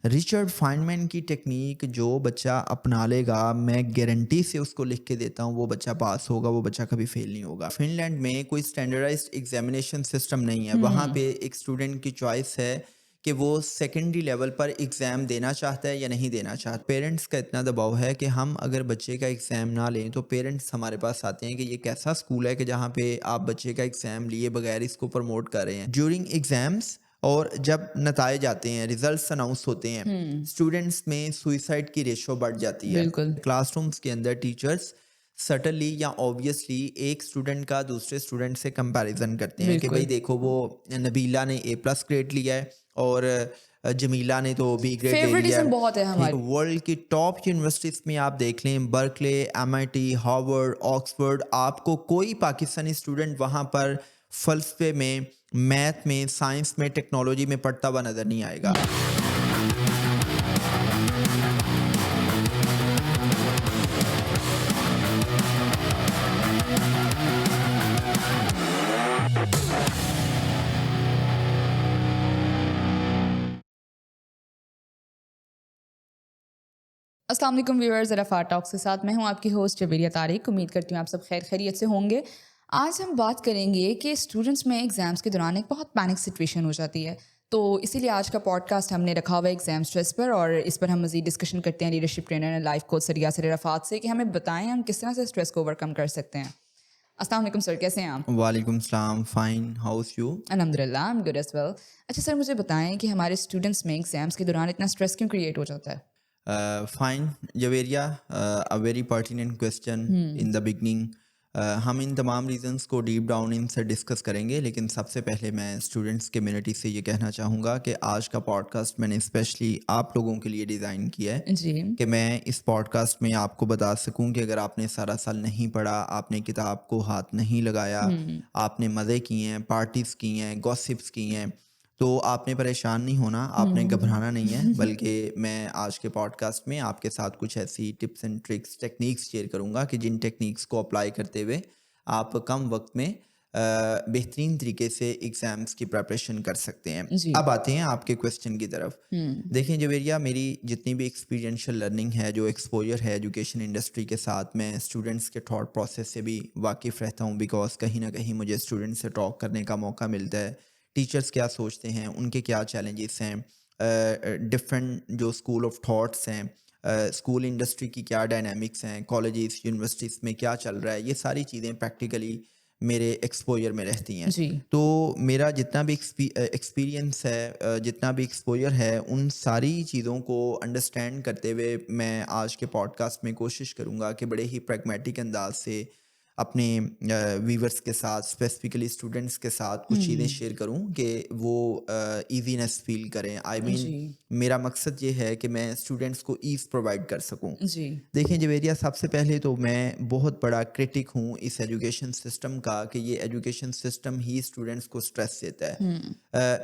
Richard Feynman की technique जो बच्चा अपना लेगा, मैं गारंटी से उसको लिख के देता हूँ, वो बच्चा पास होगा, वो बच्चा कभी फेल नहीं होगा। फिनलैंड में कोई स्टैंडर्डाइज्ड एग्जामिनेशन सिस्टम नहीं है। वहाँ हुँ, पे एक स्टूडेंट की चॉइस है कि वो सेकेंडरी लेवल पर एग्ज़ाम देना चाहता है या नहीं देना चाहता। पेरेंट्स का इतना दबाव है कि हम अगर बच्चे का एग्ज़ाम ना लें तो पेरेंट्स हमारे पास आते हैं कि ये कैसा स्कूल है कि जहाँ पे आप बच्चे का एग्ज़ाम लिए बगैर इसको प्रमोट कर रहे हैं। ड्यूरिंग एग्ज़ाम्स और जब नताइज आते हैं, रिजल्ट्स अनाउंस होते हैं, हुँ, स्टूडेंट्स में सुइसाइड की रेशो बढ़ जाती है। बिल्कुल। क्लासरूम्स के अंदर टीचर्स सटनली या ऑब्वियसली एक स्टूडेंट का दूसरे स्टूडेंट से कंपैरिजन करते हैं कि भाई बिल्कुल। देखो वो नबीला ने ए प्लस ग्रेड लिया है और जमीला ने तो बी ग्रेड ले लिया फ़ेवरेटिज़्म है। बहुत है ठीक, हमारी। वर्ल्ड की टॉप यूनिवर्सिटीज़ में आप देख लें, बर्कले, एमआईटी, हार्वर्ड, ऑक्सफोर्ड, आपको कोई पाकिस्तानी स्टूडेंट वहाँ पर फ़लसफ़े में, मैथ में, साइंस में, टेक्नोलॉजी में पढ़ता हुआ नज़र नहीं आएगा। हुँ, अस्सलाम वालेकुम व्यूअर्स, ज़राफ़ा टॉक्स के साथ मैं हूँ आपकी होस्ट जबेरिया तारिक। उम्मीद करती हूँ आप सब खैर खैरियत से होंगे। आज हम बात करेंगे कि स्टूडेंट्स में एग्ज़ाम्स के दौरान एक बहुत पैनिक सिचुएशन हो जाती है। तो इसीलिए आज का पॉडकास्ट हमने रखा हुआ है एग्ज़ाम स्ट्रेस पर, और इस पर हम मज़ीद डिस्कशन करते हैं leadership trainer and life coach sir Yasser Arafat से कि हमें बताएं हम किस तरह से स्ट्रेस को ओवरकम कर सकते हैं। अस्सलाम वालेकुम सर, कैसे हैं आप? वालेकुम सलाम, फ़ाइन, हाउस यू? अल्हम्दुलिल्लाह, I am good as well. अच्छा सर, मुझे बताएं कि हमारे स्टूडेंट्स में एग्ज़ाम्स के दौरान इतना स्ट्रेस क्यों क्रिएट हो जाता है? Fine Javeria, a very pertinent question hmm, in the beginning. हम इन तमाम रीजंस को डीप डाउन इनसे डिस्कस करेंगे, लेकिन सबसे पहले मैं स्टूडेंट्स कम्युनिटी से ये कहना चाहूँगा कि आज का पॉडकास्ट मैंने स्पेशली आप लोगों के लिए डिज़ाइन किया है जी। कि मैं इस पॉडकास्ट में आपको बता सकूं कि अगर आपने सारा साल नहीं पढ़ा, आपने किताब को हाथ नहीं लगाया, हुँ, आपने मज़े किए हैं, पार्टीज़ की हैं, गॉसिप्स की हैं, तो आपने परेशान नहीं होना, आपने हुँ। घबराना नहीं है। बल्कि मैं आज के पॉडकास्ट में आपके साथ कुछ ऐसी tips and tricks, techniques share करूँगा कि जिन टेक्निक्स को अप्लाई करते हुए आप कम वक्त में बेहतरीन तरीके से एग्ज़ाम्स की प्रिपरेशन कर सकते हैं। जी। अब आते हैं आपके क्वेश्चन की तरफ। हुँ, देखिए जवेरिया, मेरी जितनी भी एक्सपीरियंशियल लर्निंग है, जो एक्सपोजर है एजुकेशन इंडस्ट्री के साथ, मैं स्टूडेंट्स के थॉट प्रोसेस से भी वाकिफ़ रहता हूँ, बिकॉज़ कहीं ना कहीं मुझे स्टूडेंट्स से टॉक करने का मौका मिलता है। टीचर्स क्या सोचते हैं, उनके क्या चैलेंजेस हैं, डिफरेंट जो स्कूल ऑफ थॉट्स हैं, स्कूल इंडस्ट्री की क्या डायनामिक्स हैं, कॉलेजेस यूनिवर्सिटीज़ में क्या चल रहा है, ये सारी चीज़ें प्रैक्टिकली मेरे एक्सपोजर में रहती हैं। जी। तो मेरा जितना भी एक्सपीरियंस है, जितना भी एक्सपोजर है, उन सारी चीज़ों को अंडरस्टैंड करते हुए मैं आज के पॉडकास्ट में कोशिश करूँगा कि बड़े ही प्रैग्मेटिक अंदाज से अपने व्यूअर्स के साथ, स्पेसिफिकली स्टूडेंट्स के साथ कुछ चीज़ें हुँ, शेयर करूँ कि वो ईज़ीनेस फ़ील करें। आई मीन जी, मेरा मकसद ये है कि मैं स्टूडेंट्स को ईज़ प्रोवाइड कर सकूँ। जी। देखिए जवेरिया, सबसे पहले तो मैं बहुत बड़ा क्रिटिक हूँ इस एजुकेशन सिस्टम का कि ये एजुकेशन सिस्टम ही स्टूडेंट्स को स्ट्रेस देता है। हुँ,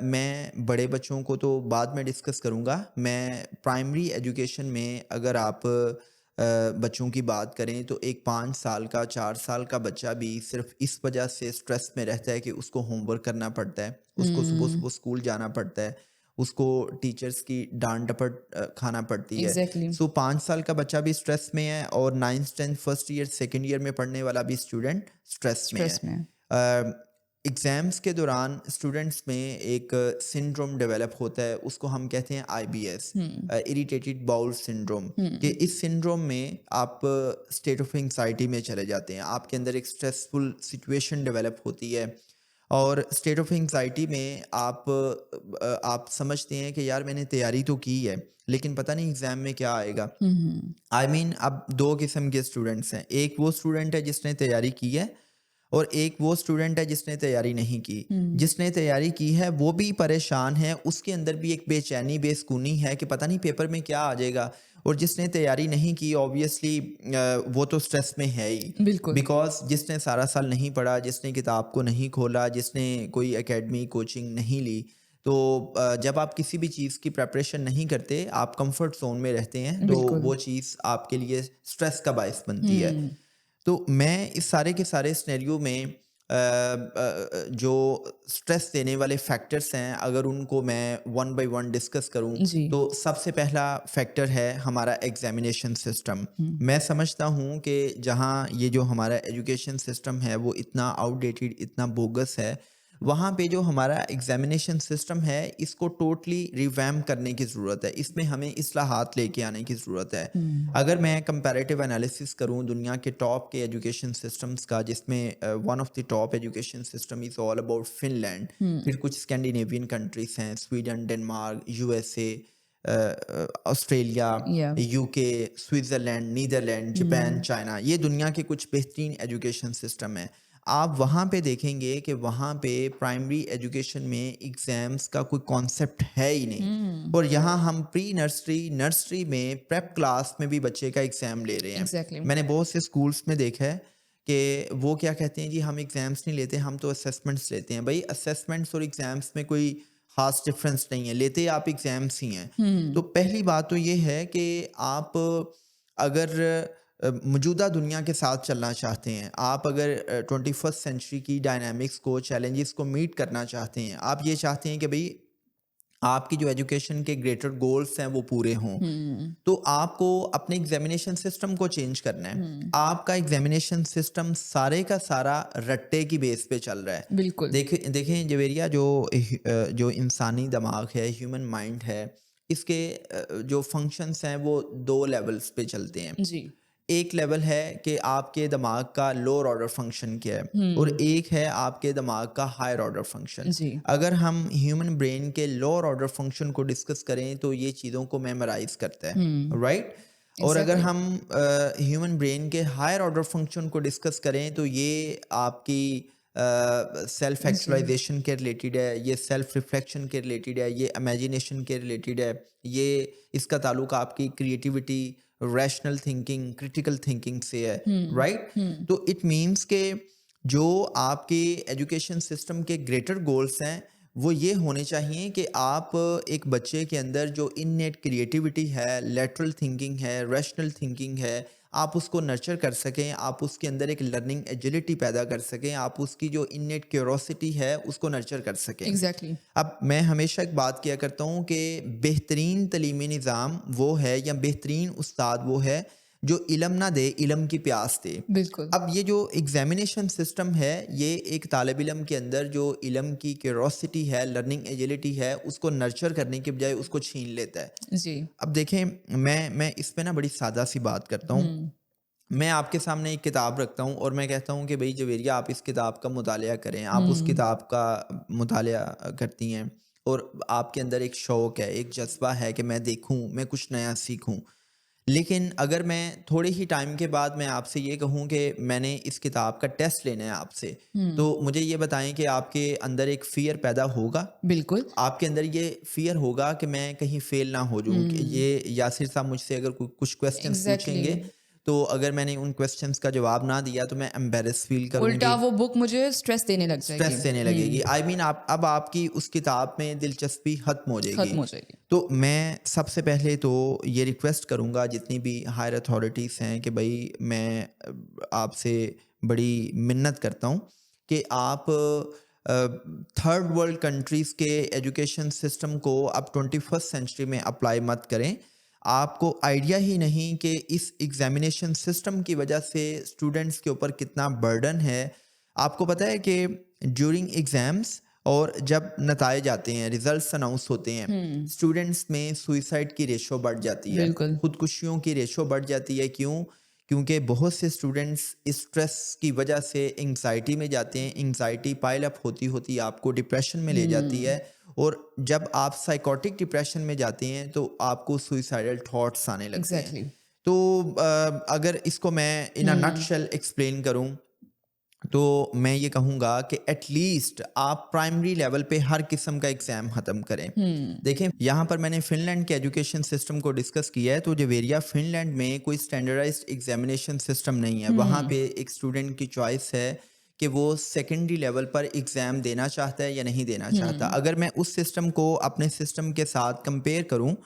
मैं बड़े बच्चों को तो बाद में डिस्कस करूँगा। मैं प्राइमरी एजुकेशन में अगर आप बच्चों की बात करें तो एक 5 साल का, 4 साल का बच्चा भी सिर्फ़ इस वजह से स्ट्रेस में रहता है कि उसको होमवर्क करना पड़ता है, उसको हुँ, सुबह-सुबह स्कूल जाना पड़ता है, उसको टीचर्स की डाँट-डपट खाना पड़ती है। एग्ज़ैक्टली। सो 5 साल का बच्चा भी स्ट्रेस में है और 9th 10th first year, second year में पढ़ने वाला भी स्टूडेंट स्ट्रेस में है। स्ट्रेस में। एग्ज़ाम्स के दौरान स्टूडेंट्स में एक सिंड्रोम डेवलप होता है, उसको हम कहते हैं आईबीएस, हुँ, इरिटेटेड बाउल सिंड्रोम। कि हुँ, इस सिंड्रोम में आप स्टेट ऑफ एंग्जायटी में चले जाते हैं, आपके अंदर एक स्ट्रेसफुल सिचुएशन डेवलप होती है और स्टेट ऑफ एंग्जायटी में आप समझते हैं कि यार मैंने तैयारी तो की है, लेकिन पता नहीं एग्ज़ाम में क्या आएगा। हुँ, आई मीन अब 2 किस्म के स्टूडेंट्स हैं। एक वो स्टूडेंट है जिसने तैयारी की है और एक वो स्टूडेंट है जिसने तैयारी नहीं की। हुँ, जिसने तैयारी की है वो भी परेशान है, उसके अंदर भी एक बेचैनी, बेसुकूनी है कि पता नहीं पेपर में क्या आ जाएगा। और जिसने तैयारी नहीं की ऑब्वियसली वो तो स्ट्रेस में है ही। बिल्कुल। बिकॉज़ जिसने सारा साल नहीं पढ़ा, जिसने किताब को नहीं खोला, जिसने कोई एकेडमी कोचिंग नहीं ली, तो जब आप किसी भी चीज़ की प्रिपरेशन नहीं करते, आप कंफर्ट ज़ोन में रहते हैं, तो बिल्कुल। वो चीज़ आपके लिए स्ट्रेस का बायस बनती है। हुँ, तो मैं इस सारे के सारे सिनेरियो में जो स्ट्रेस देने वाले फैक्टर्स हैं, अगर उनको मैं वन बाय वन डिस्कस करूं, जी। तो सबसे पहला फैक्टर है हमारा एग्जामिनेशन सिस्टम। मैं समझता हूं कि जहां ये जो हमारा एजुकेशन सिस्टम है वो इतना आउटडेटेड, इतना बोगस है, वहाँ पे जो हमारा एग्जामिनेशन सिस्टम है इसको टोटली रिवैम्प करने की ज़रूरत है। इसमें हमें इस्लाहात लेके आने की ज़रूरत है। अगर मैं कंपैरेटिव एनालिसिस करूँ दुनिया के टॉप के एजुकेशन सिस्टम्स का, जिसमें one of the top education system is all about Finland, फिर कुछ स्कैंडिनेवियन कंट्रीज़ हैं, स्वीडन, डेनमार्क, यूएसए, ऑस्ट्रेलिया, या UK, Switzerland, Netherland, Japan, China, ये दुनिया के कुछ बेहतरीन एजुकेशन सिस्टम हैं। आप वहाँ पे देखेंगे कि वहाँ पे प्राइमरी एजुकेशन में एग्ज़ाम्स का कोई कॉन्सेप्ट है ही नहीं, और यहाँ हम प्री नर्सरी, नर्सरी में, प्रेप क्लास में भी बच्चे का एग्ज़ाम ले रहे हैं। एग्जैक्टली। मैंने बहुत से स्कूल्स में देखा है कि वो क्या कहते हैं, जी हम एग्ज़ाम्स नहीं लेते, हम तो असेसमेंट्स लेते हैं। भाई असेसमेंट्स और एग्ज़ाम्स में कोई ख़ास डिफरेंस नहीं है, लेते आप एग्ज़ाम्स ही हैं। तो पहली बात तो ये है कि आप अगर मौजूदा दुनिया के साथ चलना चाहते हैं, आप अगर 21st सेंचुरी की डायनामिक्स को, चैलेंजेस को मीट करना चाहते हैं, आप ये चाहते हैं कि भाई आपकी जो एजुकेशन के ग्रेटर गोल्स हैं वो पूरे हों, तो आपको अपने एग्जामिनेशन सिस्टम को चेंज करना है। आपका एग्जामिनेशन सिस्टम सारे का सारा रट्टे की बेस पे चल रहा है। बिल्कुल। देखें जवेरिया, जो इंसानी दिमाग है, ह्यूमन माइंड है, इसके जो फंक्शंस हैं वो दो लेवल्स पे चलते हैं। जी। एक लेवल है कि आपके दिमाग का लोअर ऑर्डर फंक्शन क्या है, और एक है आपके दिमाग का हायर ऑर्डर फंक्शन। जी। अगर हम ह्यूमन ब्रेन के लोअर ऑर्डर फंक्शन को डिस्कस करें तो ये चीज़ों को मेमोराइज करता है, राइट। और अगर एग्जैक्टली। हम ह्यूमन ब्रेन के हायर ऑर्डर फंक्शन को डिस्कस करें तो ये आपकी सेल्फ जी। एक्चुअलाइजेशन के रिलेटेड है, ये सेल्फ रिफ्लेक्शन के रिलेटेड है, ये इमेजिनेशन के रिलेटेड है, ये इसका ताल्लुक आपकी creativity, rational thinking, critical thinking से है, राइट। तो इट मीन्स के जो आपके एजुकेशन सिस्टम के ग्रेटर गोल्स हैं वो ये होने चाहिए कि आप एक बच्चे के अंदर जो इननेट क्रिएटिविटी है, लेटरल थिंकिंग है, रैशनल थिंकिंग है, आप उसको नर्चर कर सकें, आप उसके अंदर एक लर्निंग एजिलिटी पैदा कर सकें, आप उसकी जो इननेट क्यूरोसिटी है उसको नर्चर कर सकें। एग्जैक्टली। अब मैं हमेशा एक बात किया करता हूँ कि बेहतरीन तलीमी निज़ाम वो है, या बेहतरीन उस्ताद वो है जो इल्म ना दे, इल्म की प्यास दे। बिल्कुल। अब ये जो एग्जामिनेशन सिस्टम है, ये एक तालिब इल्म के अंदर जो इल्म की क्यूरोसिटी है, लर्निंग एजिलिटी है, उसको नर्चर करने के बजाय उसको छीन लेता है। जी। अब देखें, मैं इस पे ना बड़ी सादा सी बात करता हूँ। मैं आपके सामने एक किताब रखता हूँ और मैं कहता हूँ कि भाई जवेरिया, आप इस किताब का मुतालिया करें। आप उस किताब का मुतालिया करती हैं और आपके अंदर एक शौक़ है, एक जज्बा है कि मैं देखूँ, मैं कुछ नया सीखूँ। लेकिन अगर मैं थोड़े ही टाइम के बाद मैं आपसे ये कहूँ कि मैंने इस किताब का टेस्ट लेना है आपसे, तो मुझे ये बताएं कि आपके अंदर एक फ़ियर पैदा होगा? बिल्कुल। आपके अंदर ये फ़ियर होगा कि मैं कहीं फ़ेल ना हो जाऊँ, कि ये यासिर साहब मुझसे अगर कुछ क्वेश्चंस एग्जैक्टली। पूछेंगे, तो अगर मैंने उन क्वेश्चंस का जवाब ना दिया तो मैं एम्बैरेस फ़ील उल्टा करूँगी, वो बुक मुझे स्ट्रेस देने लग स्ट्रेस जाएगी। देने लगेगी। आई मीन आप अब आपकी उस किताब में दिलचस्पी ख़त्म हो जाएगी। खत्म हो जाएगी। तो मैं सबसे पहले तो ये रिक्वेस्ट करूँगा जितनी भी हायर अथॉरिटीज़ हैं कि भाई मैं आपसे बड़ी मिन्नत करता हूँ कि आप थर्ड वर्ल्ड कंट्रीज़ के एजुकेशन सिस्टम को अब 21st सेंचुरी में अप्लाई मत करें। आपको आइडिया ही नहीं कि इस एग्जामिनेशन सिस्टम की वजह से स्टूडेंट्स के ऊपर कितना बर्डन है। आपको पता है कि ड्यूरिंग एग्ज़ाम्स और जब नताइज आते हैं, रिजल्ट्स अनाउंस होते हैं, स्टूडेंट्स में सुइसाइड की रेशो बढ़ जाती है, बिल्कुल। खुदकुशियों की रेशो बढ़ जाती है। क्यों? क्योंकि बहुत से स्टूडेंट्स स्ट्रेस की वजह से एंग्जाइटी में जाते हैं, एंग्जाइटी पाइल अप होती होती आपको डिप्रेशन में ले जाती है, और जब आप साइकोटिक डिप्रेशन में जाते हैं तो आपको सुइसाइडल थॉट्स आने लगते हैं। एग्जैक्टली। तो अगर इसको मैं इन अ नटशेल एक्सप्लेन करूं तो मैं ये कहूँगा कि एटलीस्ट आप प्राइमरी लेवल पे हर किस्म का एग्ज़ाम ख़त्म करें। देखें, यहाँ पर मैंने फ़िनलैंड के एजुकेशन सिस्टम को डिस्कस किया है, तो जवेरिया फ़िनलैंड में कोई स्टैंडर्डाइज्ड एग्जामिनेशन सिस्टम नहीं है। वहाँ पे एक स्टूडेंट की चॉइस है कि वो सेकेंडरी लेवल पर एग्ज़ाम देना चाहता है या नहीं देना चाहता। अगर मैं उस सिस्टम को अपने सिस्टम के साथ कंपेयर करूँ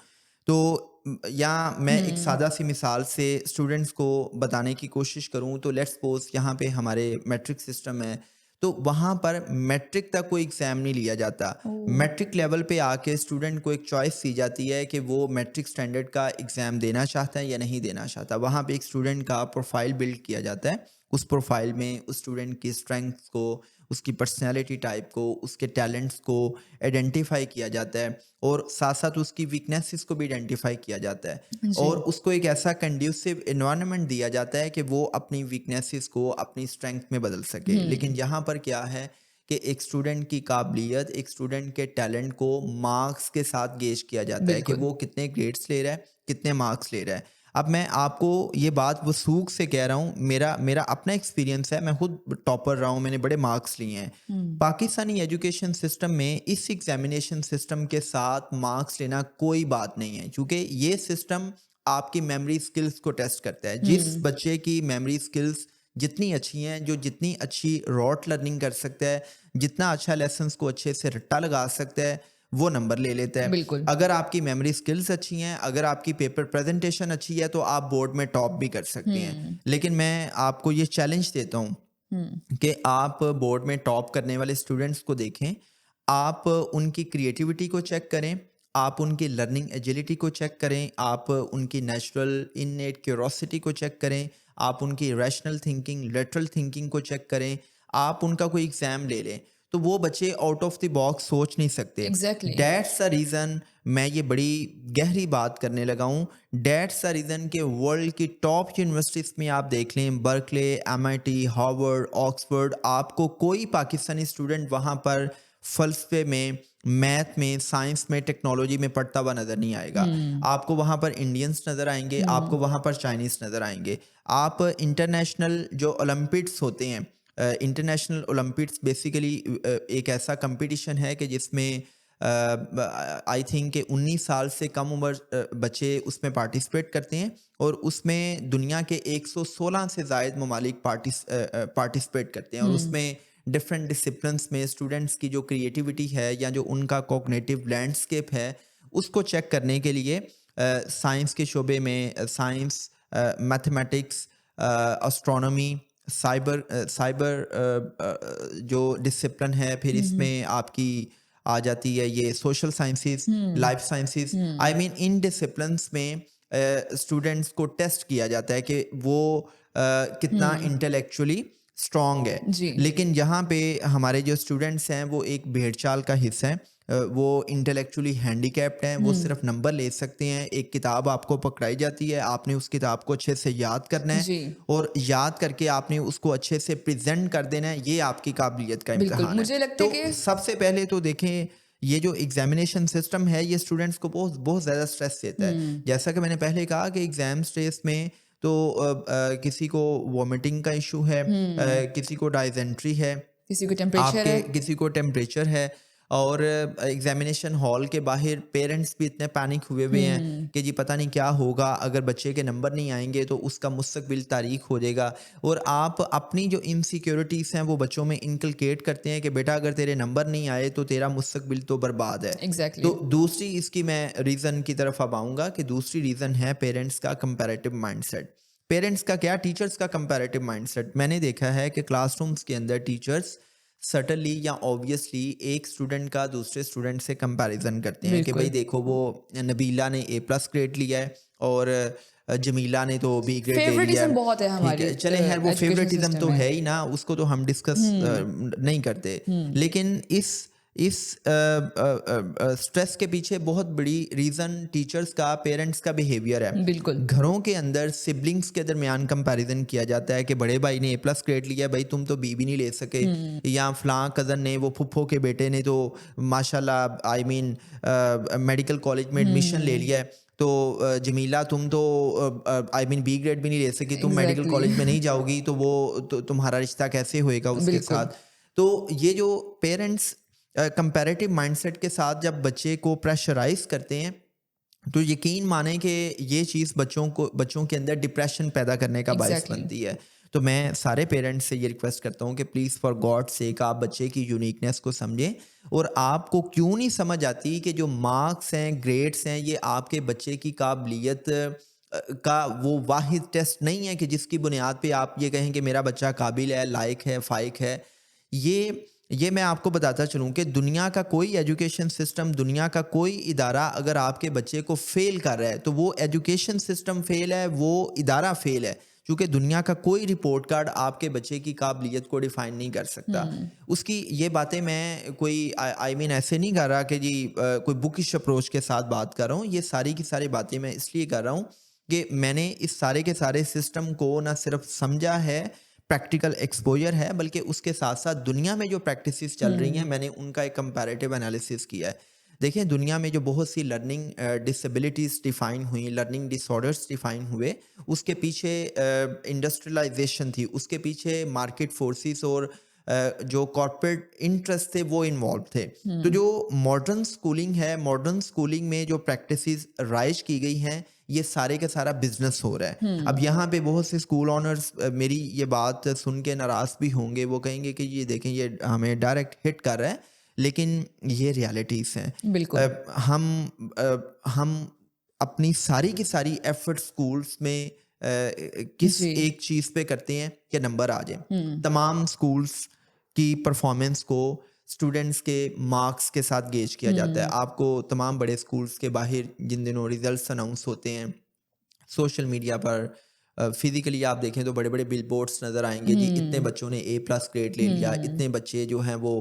तो या मैं एक सादा सी मिसाल से स्टूडेंट्स को बताने की कोशिश करूं, तो लेट्स सपोज यहाँ पे हमारे मैट्रिक सिस्टम है, तो वहाँ पर मैट्रिक तक कोई एग्ज़ाम नहीं लिया जाता। ओह! मैट्रिक लेवल पे आके स्टूडेंट को एक चॉइस दी जाती है कि वो मैट्रिक स्टैंडर्ड का एग्ज़ाम देना चाहता है या नहीं देना चाहता। वहाँ पे एक स्टूडेंट का प्रोफाइल बिल्ड किया जाता है। उस प्रोफाइल में उस स्टूडेंट की स्ट्रेंथ्स को, उसकी पर्सनैलिटी टाइप को, उसके टैलेंट्स को आइडेंटिफ़ाई किया जाता है और साथ-साथ उसकी वीकनेसेस को भी आइडेंटिफ़ाई किया जाता है और जी, उसको एक ऐसा कंड्यूसिव एनवायरनमेंट दिया जाता है कि वो अपनी वीकनेसेस को अपनी स्ट्रेंथ में बदल सके। लेकिन हुँ, यहाँ पर क्या है कि एक स्टूडेंट की काबिलियत, एक स्टूडेंट के टैलेंट को मार्क्स के साथ गेज किया जाता है कि बिल्कुल, वो कितने ग्रेड्स ले रहा है, कितने मार्क्स ले रहा है। अब मैं आपको ये बात वसूख से कह रहा हूँ, मेरा मेरा अपना एक्सपीरियंस है, मैं खुद टॉपर रहा हूँ, मैंने बड़े मार्क्स लिए हैं। हुँ, पाकिस्तानी एजुकेशन सिस्टम में इस एग्जामिनेशन सिस्टम के साथ मार्क्स लेना कोई बात नहीं है, क्योंकि ये सिस्टम आपकी मेमोरी स्किल्स को टेस्ट करता है। जिस हुँ, बच्चे की मेमोरी स्किल्स जितनी अच्छी हैं, जो जितनी अच्छी रॉट लर्निंग कर सकता है, जितना अच्छा लेसन्स को अच्छे से रट्टा लगा सकता है, वो नंबर ले लेता है। बिल्कुल, अगर आपकी मेमोरी स्किल्स अच्छी हैं, अगर आपकी पेपर प्रेजेंटेशन अच्छी है, तो आप बोर्ड में टॉप भी कर सकते हैं। हुँ, लेकिन मैं आपको ये चैलेंज देता हूँ हुँ, कि आप बोर्ड में टॉप करने वाले स्टूडेंट्स को देखें, आप उनकी क्रिएटिविटी को चेक करें, आप उनकी लर्निंग एजिलिटी को चेक करें, आप उनकी नेचुरल इननेट क्यूरोसिटी को चेक करें, आप उनकी रैशनल थिंकिंग, लेटरल थिंकिंग को चेक करें, आप उनका कोई एग्ज़ाम ले लें, तो वो बच्चे आउट ऑफ द बॉक्स सोच नहीं सकते। एग्ज़ैक्टली, दैट्स द रीज़न मैं ये बड़ी गहरी बात करने लगा हूँ। दैट्स द रीज़न कि वर्ल्ड की टॉप यूनिवर्सिटीज़ में आप देख लें, बर्कले, एमआईटी, हार्वर्ड, ऑक्सफोर्ड, आपको कोई पाकिस्तानी स्टूडेंट वहाँ पर फ़लसफ़े में, मैथ में, साइंस में, टेक्नोलॉजी में पढ़ता हुआ नज़र नहीं आएगा। हुँ, आपको वहाँ पर इंडियंस नज़र आएँगे, हुँ, आपको वहाँ पर चाइनीज़ नज़र आएँगे। आप इंटरनेशनल जो ओलंपिड्स होते हैं, इंटरनेशनल ओलंपिड्स बेसिकली एक ऐसा कंपटीशन है कि जिसमें आई थिंक कि 19 साल से कम उम्र बच्चे उसमें पार्टिसिपेट करते हैं और उसमें दुनिया के 116 से ज़ायद ममालिक पार्टिसिपेट करते हैं और हुँ, उसमें डिफरेंट डिसिप्लिन्स में स्टूडेंट्स की जो क्रिएटिविटी है या जो उनका कॉग्निटिव लैंडस्केप है, उसको चेक करने के लिए साइंस के शोबे में साइंस, मैथमेटिक्स, एस्ट्रोनॉमी, साइबर जो डिसिप्लिन है, फिर हुँ, हुँ, इसमें आपकी आ जाती है ये social sciences, hmm, life sciences. Hmm, I mean in disciplines में स्टूडेंट्स को टेस्ट किया जाता है कि वो कितना हुँ, इंटेलेक्चुअली स्ट्रांग है। जी, लेकिन यहाँ पे हमारे जो स्टूडेंट्स हैं वो एक भेड़चाल का हिस्सा हैं। वो इंटेलेक्चुअली हैंडीकैप्ड हैं, वो हुँ, सिर्फ नंबर ले सकते हैं। एक किताब आपको पकड़ाई जाती है, आपने उस किताब को अच्छे से याद करना है जी। और याद करके आपने उसको अच्छे से प्रेज़ेंट कर देना है, ये आपकी काबिलियत का बिल्कुल, इम्तिहान है। मुझे लगता है तो कि सबसे पहले तो देखें, ये जो एग्ज़ामिनेशन सिस्टम है, ये स्टूडेंट्स को बहुत बहुत ज़्यादा स्ट्रेस देता है। हुँ, जैसा कि मैंने पहले कहा कि एग्ज़ाम स्ट्रेस में तो किसी को वॉमिटिंग का इश्यू है, हुँ, किसी को डायसेंट्री है, किसी को टेम्परेचर आपके है। किसी को टेम्परेचर है और एग्जामिनेशन हॉल के बाहर पेरेंट्स भी इतने पैनिक हुए हुए हैं हुँ, कि जी पता नहीं क्या होगा, अगर बच्चे के नंबर नहीं आएंगे तो उसका मुस्तकबिल तारीख हो जाएगा। और आप अपनी जो इनसिक्योरिटीज़ हैं वो बच्चों में इनकलकेट करते हैं कि बेटा अगर तेरे नंबर नहीं आए तो तेरा मुस्तकबिल तो बर्बाद है। एग्ज़ैक्टली, तो दूसरी इसकी मैं रीज़न की तरफ अब आऊँगा कि दूसरी रीज़न है पेरेंट्स का कंपैरेटिव माइंडसेट। पेरेंट्स का क्या, टीचर्स का कंपैरेटिव माइंडसेट। मैंने देखा है कि क्लासरूम्स के अंदर टीचर्स सटनली या ऑब्वियसली एक स्टूडेंट का दूसरे स्टूडेंट से कंपैरिजन करते हैं कि भाई बिल्कुल। देखो वो नबीला ने ए प्लस ग्रेड लिया है और जमीला ने तो बी ग्रेड ले लिया फ़ेवरेटिज़्म है। बहुत है ठीक हमारी है, चले खैर वो एजुकेशन फेवरेटिज्म सिस्टम तो में। है ही ना, उसको तो हम डिस्कस हुँ, नहीं करते। हुँ, लेकिन इस स्ट्रेस के पीछे बहुत बड़ी रीज़न टीचर्स का, पेरेंट्स का बिहेवियर है। बिल्कुल। घरों के अंदर सिबलिंग्स के दरमियान कंपैरिजन किया जाता है कि बड़े भाई ने ए प्लस ग्रेड लिया, भाई तुम तो बी भी नहीं ले सके, हुँ, या फलां कज़न ने, वो फुफ्फो के बेटे ने तो माशाल्लाह आई मीन मेडिकल कॉलेज में एडमिशन ले हुँ, लिया है, तो जमीला तुम तो आई मीन बी ग्रेड भी नहीं ले सकी, तुम मेडिकल एग्ज़ैक्टली, कॉलेज में नहीं जाओगी तो वो तो तुम्हारा रिश्ता कैसे होएगा उसके बिल्कुल। साथ। तो ये जो पेरेंट्स कंपैरेटिव माइंडसेट के साथ जब बच्चे को प्रेशराइज करते हैं, तो यकीन माने कि ये चीज़ बच्चों के अंदर डिप्रेशन पैदा करने का बायस एग्ज़ैक्टली, बनती है। तो मैं सारे पेरेंट्स से ये रिक्वेस्ट करता हूँ कि प्लीज़ फॉर गॉड सेक आप बच्चे की यूनिकनेस को समझें। और आपको क्यों नहीं समझ आती कि जो मार्क्स हैं, ग्रेड्स हैं, ये आपके बच्चे की काबिलियत का वो वाहिद टेस्ट नहीं है कि जिसकी बुनियाद पे आप ये कहें कि मेरा बच्चा काबिल है, लायक है, फ़ाइक है। ये मैं आपको बताता चलूँ कि दुनिया का कोई एजुकेशन सिस्टम, दुनिया का कोई इदारा अगर आपके बच्चे को फ़ेल कर रहा है, तो वो एजुकेशन सिस्टम फ़ेल है, वो इदारा फ़ेल है। क्योंकि दुनिया का कोई रिपोर्ट कार्ड आपके बच्चे की काबिलियत को डिफ़ाइन नहीं कर सकता। उसकी ये बातें मैं कोई आई मीन ऐसे नहीं कर रहा कि जी कोई बुकिश अप्रोच के साथ बात कर रहा हूँ। ये सारी की सारी बातें मैं इसलिए कर रहा हूँ कि मैंने इस सारे के सारे सिस्टम को ना सिर्फ समझा है, प्रैक्टिकल एक्सपोजर है, बल्कि उसके साथ साथ दुनिया में जो प्रैक्टिसेस चल रही हैं मैंने उनका एक कंपैरेटिव एनालिसिस किया है। देखिए दुनिया में जो बहुत सी लर्निंग डिसेबिलिटीज़ डिफ़ाइन हुई, लर्निंग डिसऑर्डर्स डिफ़ाइन हुए, उसके पीछे इंडस्ट्रियलाइजेशन थी, उसके पीछे मार्केट फोर्सेस और जो कॉर्पोरेट इंटरेस्ट थे वो इन्वॉल्व थे। तो जो मॉडर्न स्कूलिंग है, मॉडर्न स्कूलिंग में जो प्रैक्टिसेस राइज की गई हैं, ये सारे का सारा बिजनेस हो रहा है। अब यहाँ पे बहुत से स्कूल ओनर्स मेरी ये बात सुन के नाराज़ भी होंगे, वो कहेंगे कि ये देखें ये हमें डायरेक्ट हिट कर रहा है, लेकिन ये रियलिटीज़ हैं। बिल्कुल। हम अपनी सारी की सारी एफर्ट स्कूल्स में किस जी। एक चीज़ पे करते हैं कि नंबर आ जाए। तमाम स्कूल्स की परफॉर्मेंस को स्टूडेंट्स के मार्क्स के साथ गेज किया जाता है। आपको तमाम बड़े स्कूल्स के बाहर जिन दिनों रिजल्ट्स अनाउंस होते हैं, सोशल मीडिया पर फिजिकली आप देखें तो बड़े बड़े बिलबोर्ड्स नज़र आएंगे जी, इतने बच्चों ने A+ ग्रेड ले लिया, इतने बच्चे जो हैं वो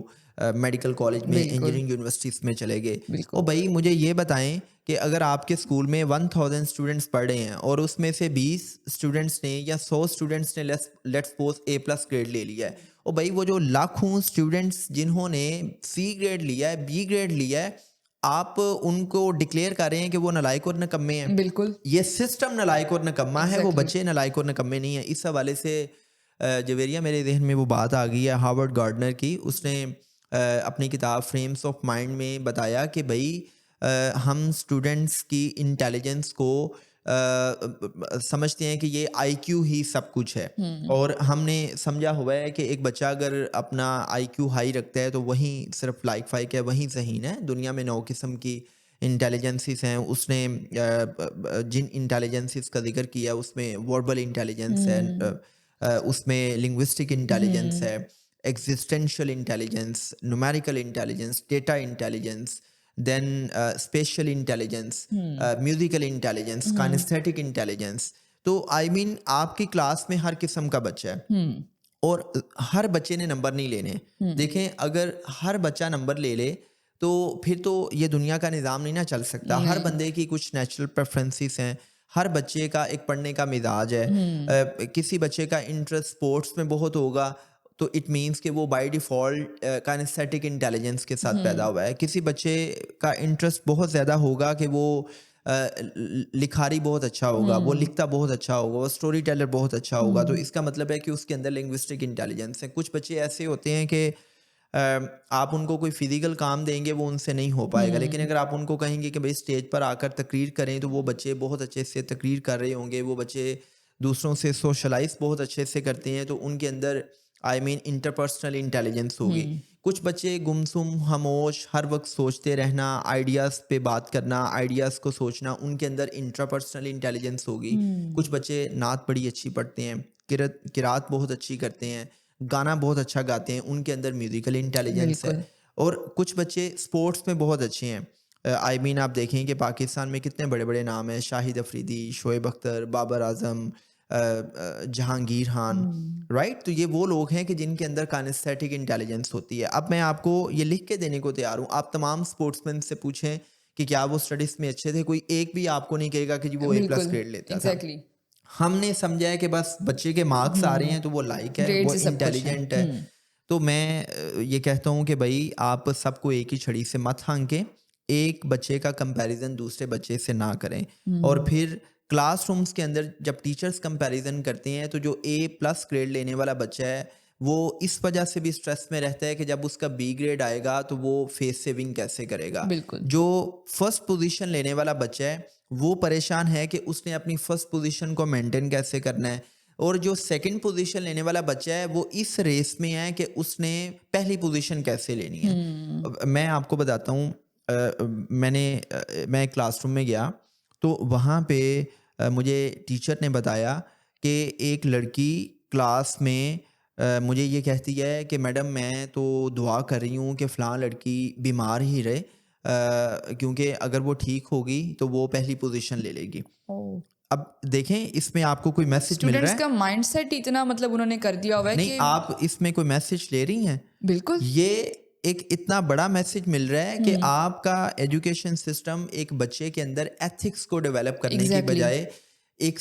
मेडिकल कॉलेज में, बिल्कुल, इंजीनियरिंग यूनिवर्सिटीज़ में चले गए। ओ बिल्कुल। भाई मुझे ये बताएं कि अगर आपके स्कूल में 1000 स्टूडेंट्स पढ़ रहे हैं और उसमें से 20 स्टूडेंट्स ने या 100 स्टूडेंट्स ने लेट्स सपोज A+ ग्रेड ले लिया है, ओ भाई वो जो लाखों स्टूडेंट्स जिन्होंने C ग्रेड लिया है, B ग्रेड लिया है, आप उनको डिक्लेयर कर रहे हैं कि वो नालायक और निकम्मे हैं। बिल्कुल, ये सिस्टम नालायक और निकम्मा है, वो एग्ज़ैक्टली। बच्चे नालायक और निकम्मे नहीं है। इस हवाले से जवेरिया मेरे ज़हन में वो बात आ गई है हार्वर्ड गार्डनर की। उसने अपनी किताब फ्रेम्स ऑफ माइंड में बताया कि भई हम स्टूडेंट्स की इंटेलिजेंस को समझते हैं कि ये आईक्यू ही सब कुछ है, और हमने समझा हुआ है कि एक बच्चा अगर अपना आईक्यू हाई रखता है तो वहीं सिर्फ लाइक फाइक है, वहीं ज़हीन है। दुनिया में 9 किस्म की इंटेलिजेंसीज हैं। उसने जिन इंटेलिजेंसीज का जिक्र किया उसमें वर्बल इंटेलिजेंस है, उसमें लिंग्विस्टिक इंटेलिजेंस है, existential intelligence, numerical intelligence, data intelligence, then special intelligence, musical intelligence, kinesthetic intelligence. तो आई मीन आपकी क्लास में हर किस्म का बच्चा है और हर बच्चे ने नंबर नहीं लेने। देखें अगर हर बच्चा नंबर ले ले तो फिर तो ये दुनिया का निज़ाम नहीं ना चल सकता। हर नहीं। बंदे की कुछ नेचुरल प्रेफरेंसेस हैं, हर बच्चे का एक पढ़ने का मिजाज है। किसी बच्चे का इंटरेस्ट स्पोर्ट्स में बहुत होगा तो इट मीन्स कि वो बाय डिफ़ॉल्ट काइनेस्थेटिक इंटेलिजेंस के साथ पैदा हुआ है। किसी बच्चे का इंटरेस्ट बहुत ज़्यादा होगा कि वो लिखारी बहुत अच्छा होगा, वो लिखता बहुत अच्छा होगा, वो स्टोरी टेलर बहुत अच्छा होगा, तो इसका मतलब है कि उसके अंदर लिंग्विस्टिक इंटेलिजेंस है। कुछ बच्चे ऐसे होते हैं कि आप उनको कोई फिजिकल काम देंगे वो उनसे नहीं हो पाएगा, लेकिन अगर आप उनको कहेंगे कि भाई स्टेज पर आकर तकरीर करें तो वो बच्चे बहुत अच्छे से तकरीर कर रहे होंगे। वो बच्चे दूसरों से सोशलाइज बहुत अच्छे से करते हैं, तो उनके अंदर आई मीन इंटरपर्सनल इंटेलिजेंस होगी। कुछ बच्चे गुमसुम खामोश हर वक्त सोचते रहना, आइडियाज़ पे बात करना, आइडियाज़ को सोचना, उनके अंदर इंट्रापर्सनल इंटेलिजेंस होगी। कुछ बच्चे नात बड़ी अच्छी पढ़ते हैं, किरात बहुत अच्छी करते हैं, गाना बहुत अच्छा गाते हैं, उनके अंदर म्यूज़िकल इंटेलिजेंस है। बिल्कुल। और कुछ बच्चे स्पोर्ट्स में बहुत अच्छे हैं। आई मीन आप देखें कि पाकिस्तान में कितने बड़े-बड़े नाम हैं, शाहिद अफरीदी, शोएब अख्तर, बाबर आज़म, जहांगीर खान, राइट? तो ये वो लोग हैं कि जिनके अंदर काइनेस्थेटिक इंटेलिजेंस होती है। अब मैं आपको ये लिख के देने को तैयार हूँ, आप तमाम स्पोर्ट्समैन से पूछें कि क्या वो स्टडीज़ में अच्छे थे, कोई एक भी आपको नहीं कहेगा कि जी वो A+ बिल्कुल, ग्रेड लेता था। एग्ज़ैक्टली। हमने समझा है कि बस बच्चे के मार्क्स आ रहे हैं तो वो लायक है, ग्रेड वो से सब कुछ है। इंटेलिजेंट है। तो मैं ये कहता हूँ कि भाई आप सबको एक ही छड़ी से मत हाँकें, एक बच्चे का कंपैरिजन दूसरे बच्चे से ना करें। और फिर क्लासरूम्स के अंदर जब टीचर्स कंपैरिजन करते हैं तो जो A+ ग्रेड लेने वाला बच्चा है वो इस वजह से भी स्ट्रेस में रहता है कि जब उसका B ग्रेड आएगा तो वो फेस सेविंग कैसे करेगा। बिल्कुल। जो फर्स्ट पोजीशन लेने वाला बच्चा है वो परेशान है कि उसने अपनी फर्स्ट पोजीशन को मेंटेन कैसे करना है, और जो सेकंड पोजीशन लेने वाला बच्चा है वो इस रेस में है कि उसने पहली पोजीशन कैसे लेनी है। अब मैं आपको बताता हूँ, मैं क्लासरूम में गया तो वहाँ पे मुझे टीचर ने बताया कि एक लड़की क्लास में मुझे ये कहती है कि मैडम मैं तो दुआ कर रही हूँ कि फ़लाँ लड़की बीमार ही रहे, क्योंकि अगर वो ठीक होगी तो वो पहली पोजीशन ले लेगी। ओह! अब देखें इसमें आपको कोई मैसेज मिल रहा स्टूडेंट्स है? का माइंडसेट इतना मतलब उन्होंने कर दिया हुआ है नहीं, कि आप इसमें कोई मैसेज ले रही हैं? बिल्कुल। ये एक इतना बड़ा मैसेज मिल रहा है कि हुँ, आपका एजुकेशन सिस्टम एक बच्चे के अंदर एथिक्स को डेवलप करने की एग्ज़ैक्टली। बजाय एक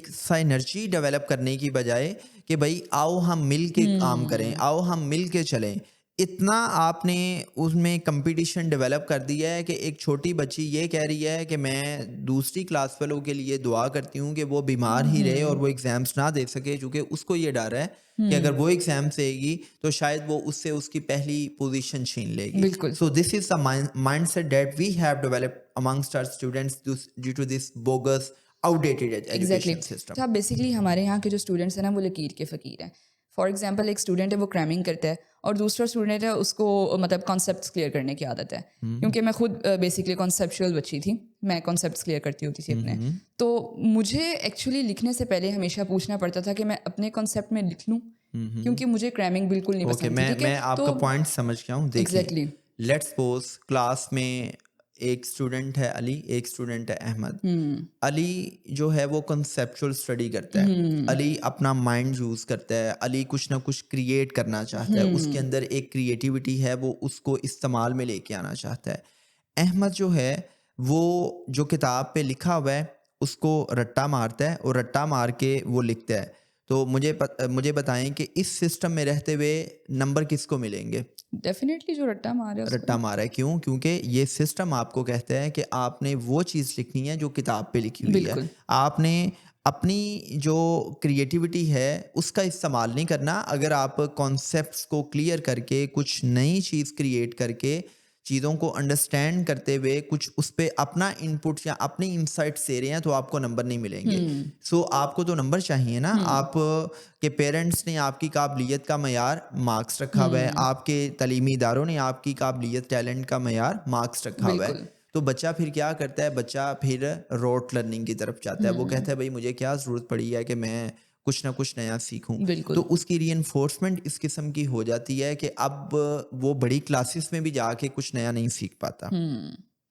साइनर्जी डेवलप करने की बजाय कि भाई आओ हम मिल के काम करें, हुँ, आओ हम मिल के चलें, इतना आपने उसमें कंपटीशन डेवलप कर दिया है कि एक छोटी बच्ची ये कह रही है कि मैं दूसरी क्लास वालों के लिए दुआ करती हूँ कि वो बीमार ही रहे और हुँ, वो एग्ज़ाम्स ना दे सके, क्योंकि उसको ये डर है कि अगर हुँ, वो एग्ज़ाम देगी तो शायद वो उससे उसकी पहली पोजीशन छीन लेगी। बिल्कुल। So this is the mindset that we have developed amongst our students due to this bogus outdated exactly education तो सिस्टम। आप बेसिकली हमारे यहाँ के जो स्टूडेंट्स हैं ना वो लकीर के फ़कीर हैं। फॉर एग्जांपल एक स्टूडेंट है वो क्रैमिंग करता है और दूसरा स्टूडेंट है उसको मतलब कॉन्सेप्ट्स क्लियर करने की आदत है। क्योंकि मैं खुद बेसिकली कॉन्सेप्चुअल बच्ची थी, मैं कॉन्सेप्ट्स क्लियर करती होती थी अपने। तो मुझे एक्चुअली लिखने से पहले हमेशा पूछना पड़ता था कि मैं अपने कॉन्सेप्ट में लिख लूँ, क्योंकि मुझे क्रैमिंग बिल्कुल नहीं ओके, पसंद थी, ठीक है? मैं तो आपका पॉइंट समझ गया हूँ। देखिए, एग्जैक्टली लेट्स सपोज क्लास में एक स्टूडेंट है अली, एक स्टूडेंट है अहमद। अली जो है वो कंसेप्चुअल स्टडी करता है, अली अपना माइंड यूज़ करता है, अली कुछ ना कुछ क्रिएट करना चाहता है, उसके अंदर एक क्रिएटिविटी है, वो उसको इस्तेमाल में लेके आना चाहता है। अहमद जो है वो जो किताब पे लिखा हुआ है उसको रट्टा मारता है और रट्टा मार के वो लिखता है। तो मुझे बताएं कि इस सिस्टम में रहते हुए नंबर किसको मिलेंगे? डेफिनेटली जो रट्टा मारे उसको रट्टा ही। मारा है, क्यों? क्योंकि ये सिस्टम आपको कहता है कि आपने वो चीज़ लिखनी है जो किताब पे लिखी हुई है। बिल्कुल। आपने अपनी जो क्रिएटिविटी है उसका इस्तेमाल नहीं करना। अगर आप कॉन्सेप्ट्स को क्लियर करके कुछ नई चीज़ क्रिएट करके चीज़ों को अंडरस्टैंड करते हुए कुछ उस पे अपना इनपुट या अपनी इंसाइट्स दे रहे हैं तो आपको नंबर नहीं मिलेंगे। हम्म सो आपको तो नंबर चाहिए ना। हम्म आप के पेरेंट्स ने आपकी काबिलियत का मयार मार्क्स रखा हुआ है, हम्म आपके तलीमी इदारों ने आपकी काबिलियत टैलेंट का मयार मार्क्स रखा हुआ है। बिल्कुल। तो बच्चा फिर क्या करता है? बच्चा फिर रोट लर्निंग की तरफ जाता है। वो कहता है भाई मुझे क्या ज़रूरत पड़ी है कि मैं कुछ ना कुछ नया सीखूं। तो बिल्कुल। उसकी रीइंफोर्समेंट इस किस्म की हो जाती है कि अब वो बड़ी क्लासेस में भी जाके कुछ नया नहीं सीख पाता।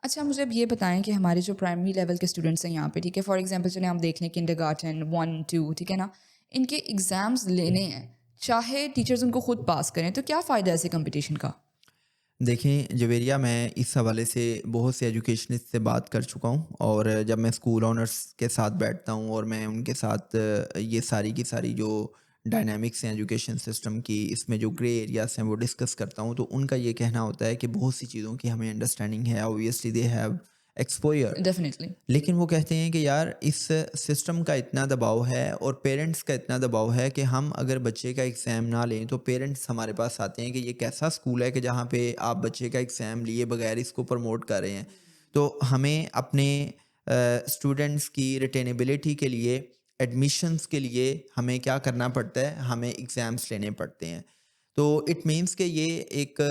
अच्छा मुझे अब ये बताएं कि हमारे जो प्राइमरी लेवल के स्टूडेंट्स हैं यहाँ पे, ठीक है, फॉर एग्जांपल चलिए हम देख लें किंडरगार्टन 1 2, ठीक है ना, इनके एग्जाम्स लेने हैं, चाहे टीचर्स उनको खुद पास करें, तो क्या फ़ायदा है ऐसे कंपटीशन का? देखें जवेरिया, मैं इस हवाले से बहुत से एजुकेशनिस्ट से बात कर चुका हूँ और जब मैं स्कूल ओनर्स के साथ बैठता हूँ और मैं उनके साथ ये सारी की सारी जो डायनामिक्स हैं एजुकेशन सिस्टम की, इसमें जो ग्रे एरियाज हैं वो डिस्कस करता हूँ, तो उनका ये कहना होता है कि बहुत सी चीज़ों की हमें अंडरस्टैंडिंग है, obviously they have exposure. Definitely. लेकिन वो कहते हैं कि यार इस सिस्टम का इतना दबाव है और पेरेंट्स का इतना दबाव है कि हम अगर बच्चे का एग्ज़ाम ना लें तो पेरेंट्स हमारे पास आते हैं कि ये कैसा स्कूल है कि जहाँ पे आप बच्चे का एग्ज़ाम लिए बगैर इसको प्रमोट कर रहे हैं। तो हमें अपने स्टूडेंट्स की रिटेनेबिलिटी के लिए, एडमिशन्स के लिए हमें क्या करना पड़ता है? हमें एग्ज़ाम्स लेने पड़ते हैं। तो इट मीन्स कि ये एक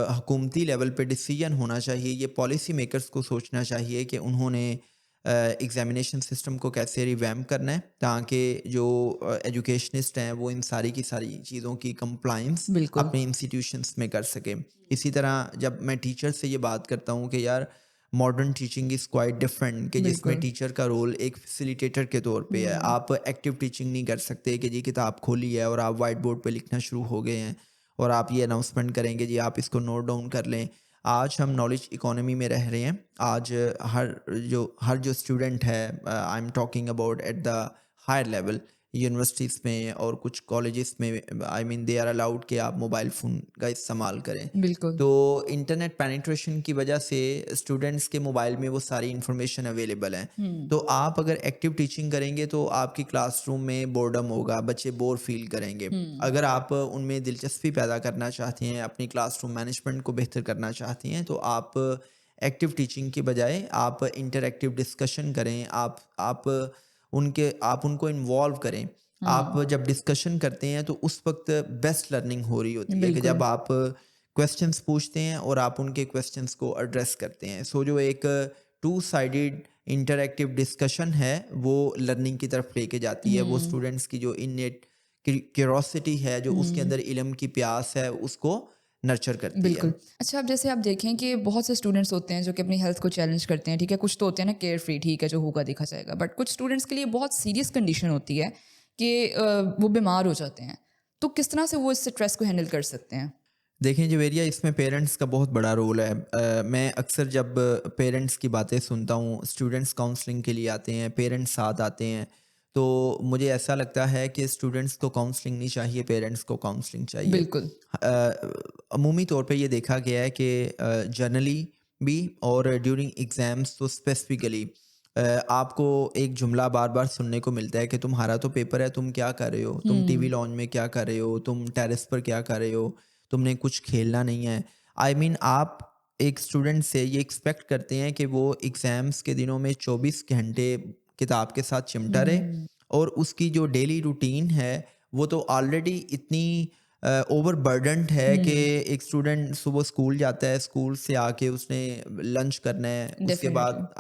हुकूमती लेवल पे डिसीजन होना चाहिए, ये पॉलिसी मेकर्स को सोचना चाहिए कि उन्होंने एग्ज़ामिनेशन सिस्टम को कैसे रिवैम्प करना है ताकि जो एजुकेशनिस्ट हैं वो इन सारी की सारी चीज़ों की कंप्लायंस बिल्कुल। अपने इंस्टीट्यूशंस में कर सकें। इसी तरह जब मैं टीचर से ये बात करता हूँ कि यार modern teaching is quite different, कि जिसमें बिल्कुल। टीचर का रोल एक फैसिलिटेटर के तौर पे है। आप एक्टिव टीचिंग नहीं कर सकते कि जी किताब खोली है और आप वाइट बोर्ड पे लिखना शुरू हो गए हैं और आप ये अनाउंसमेंट करेंगे जी आप इसको नोट डाउन कर लें। आज हम नॉलेज इकोनॉमी में रह रहे हैं। आज हर जो स्टूडेंट है, I am talking about at the higher level, universities में और कुछ कॉलेजेस में, I mean they are allowed कि आप मोबाइल फ़ोन का इस्तेमाल करें। बिल्कुल। तो इंटरनेट पेनिट्रेशन की वजह से स्टूडेंट्स के मोबाइल में वो सारी इन्फॉर्मेशन अवेलेबल है। तो आप अगर एक्टिव टीचिंग करेंगे तो आपकी क्लासरूम में बोर्डम होगा, बच्चे बोर फील करेंगे। अगर आप उनमें दिलचस्पी पैदा करना चाहते हैं, अपनी क्लासरूम मैनेजमेंट को बेहतर करना चाहते हैं, तो आप एक्टिव टीचिंग के बजाय आप इंटरैक्टिव डिस्कशन करें। आप उनको इन्वॉल्व करें। आप जब डिस्कशन करते हैं तो उस वक्त बेस्ट लर्निंग हो रही होती है कि बिल्कुल। जब आप क्वेश्चंस पूछते हैं और आप उनके क्वेश्चंस को एड्रेस करते हैं। सो जो एक टू साइडेड इंटरैक्टिव डिस्कशन है वो लर्निंग की तरफ लेके जाती है। वो स्टूडेंट्स की जो इननेट क्यूरोसिटी है, जो उसके अंदर इल्म की प्यास है, उसको नर्चर करती है। बिल्कुल। अच्छा, अब जैसे आप देखें कि बहुत से स्टूडेंट्स होते हैं जो कि अपनी हेल्थ को चैलेंज करते हैं, ठीक है? कुछ तो होते हैं ना केयर फ्री, ठीक है, जो होगा देखा जाएगा। बट कुछ स्टूडेंट्स के लिए बहुत सीरियस कंडीशन होती है कि वो बीमार हो जाते हैं। तो किस तरह से वो इस स्ट्रेस को हैंडल कर सकते हैं? देखें जवेरिया, इसमें पेरेंट्स का बहुत बड़ा रोल है। मैं अक्सर जब पेरेंट्स की बातें सुनता हूँ, स्टूडेंट्स काउंसलिंग के लिए आते हैं, पेरेंट्स साथ आते हैं, तो मुझे ऐसा लगता है कि स्टूडेंट्स को काउंसलिंग नहीं चाहिए, पेरेंट्स को काउंसलिंग चाहिए। बिल्कुल। अमूमी तौर पे ये देखा गया है कि जनरली भी और ड्यूरिंग एग्ज़ाम्स तो स्पेसिफिकली आपको एक जुमला बार बार सुनने को मिलता है कि तुम्हारा तो पेपर है, तुम क्या कर रहे हो, तुम टीवी लॉन्च में क्या कर रहे हो, तुम टेरेस पर क्या कर रहे हो, तुमने कुछ खेलना नहीं है। आई मीन आप एक स्टूडेंट से ये एक्सपेक्ट करते हैं कि वो एग्ज़ाम्स के दिनों में 24 घंटे किताब के साथ चिमटा रहे, और उसकी जो डेली रूटीन है वो तो ऑलरेडी इतनी ओवरबर्डन्ड है कि एक स्टूडेंट सुबह स्कूल जाता है, स्कूल से आके उसने लंच करना है, उसके डेफिनिटली। बाद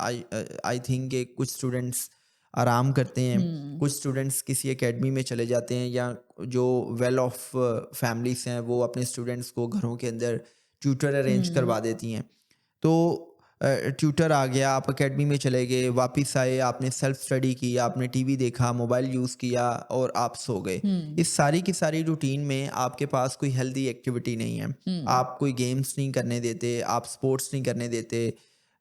आई थिंक कि कुछ स्टूडेंट्स आराम करते हैं, कुछ स्टूडेंट्स किसी एकेडमी में चले जाते हैं, या जो वेल ऑफ फैमिलीज हैं वो अपने स्टूडेंट्स को घरों के अंदर ट्यूटर अरेंज करवा देती हैं। तो ट्यूटर आ गया, आप एकेडमी में चले गए, वापस आए, आपने सेल्फ स्टडी की, आपने टीवी देखा, मोबाइल यूज़ किया और आप सो गए। इस सारी की सारी रूटीन में आपके पास कोई हेल्दी एक्टिविटी नहीं है, आप कोई गेम्स नहीं करने देते, आप स्पोर्ट्स नहीं करने देते।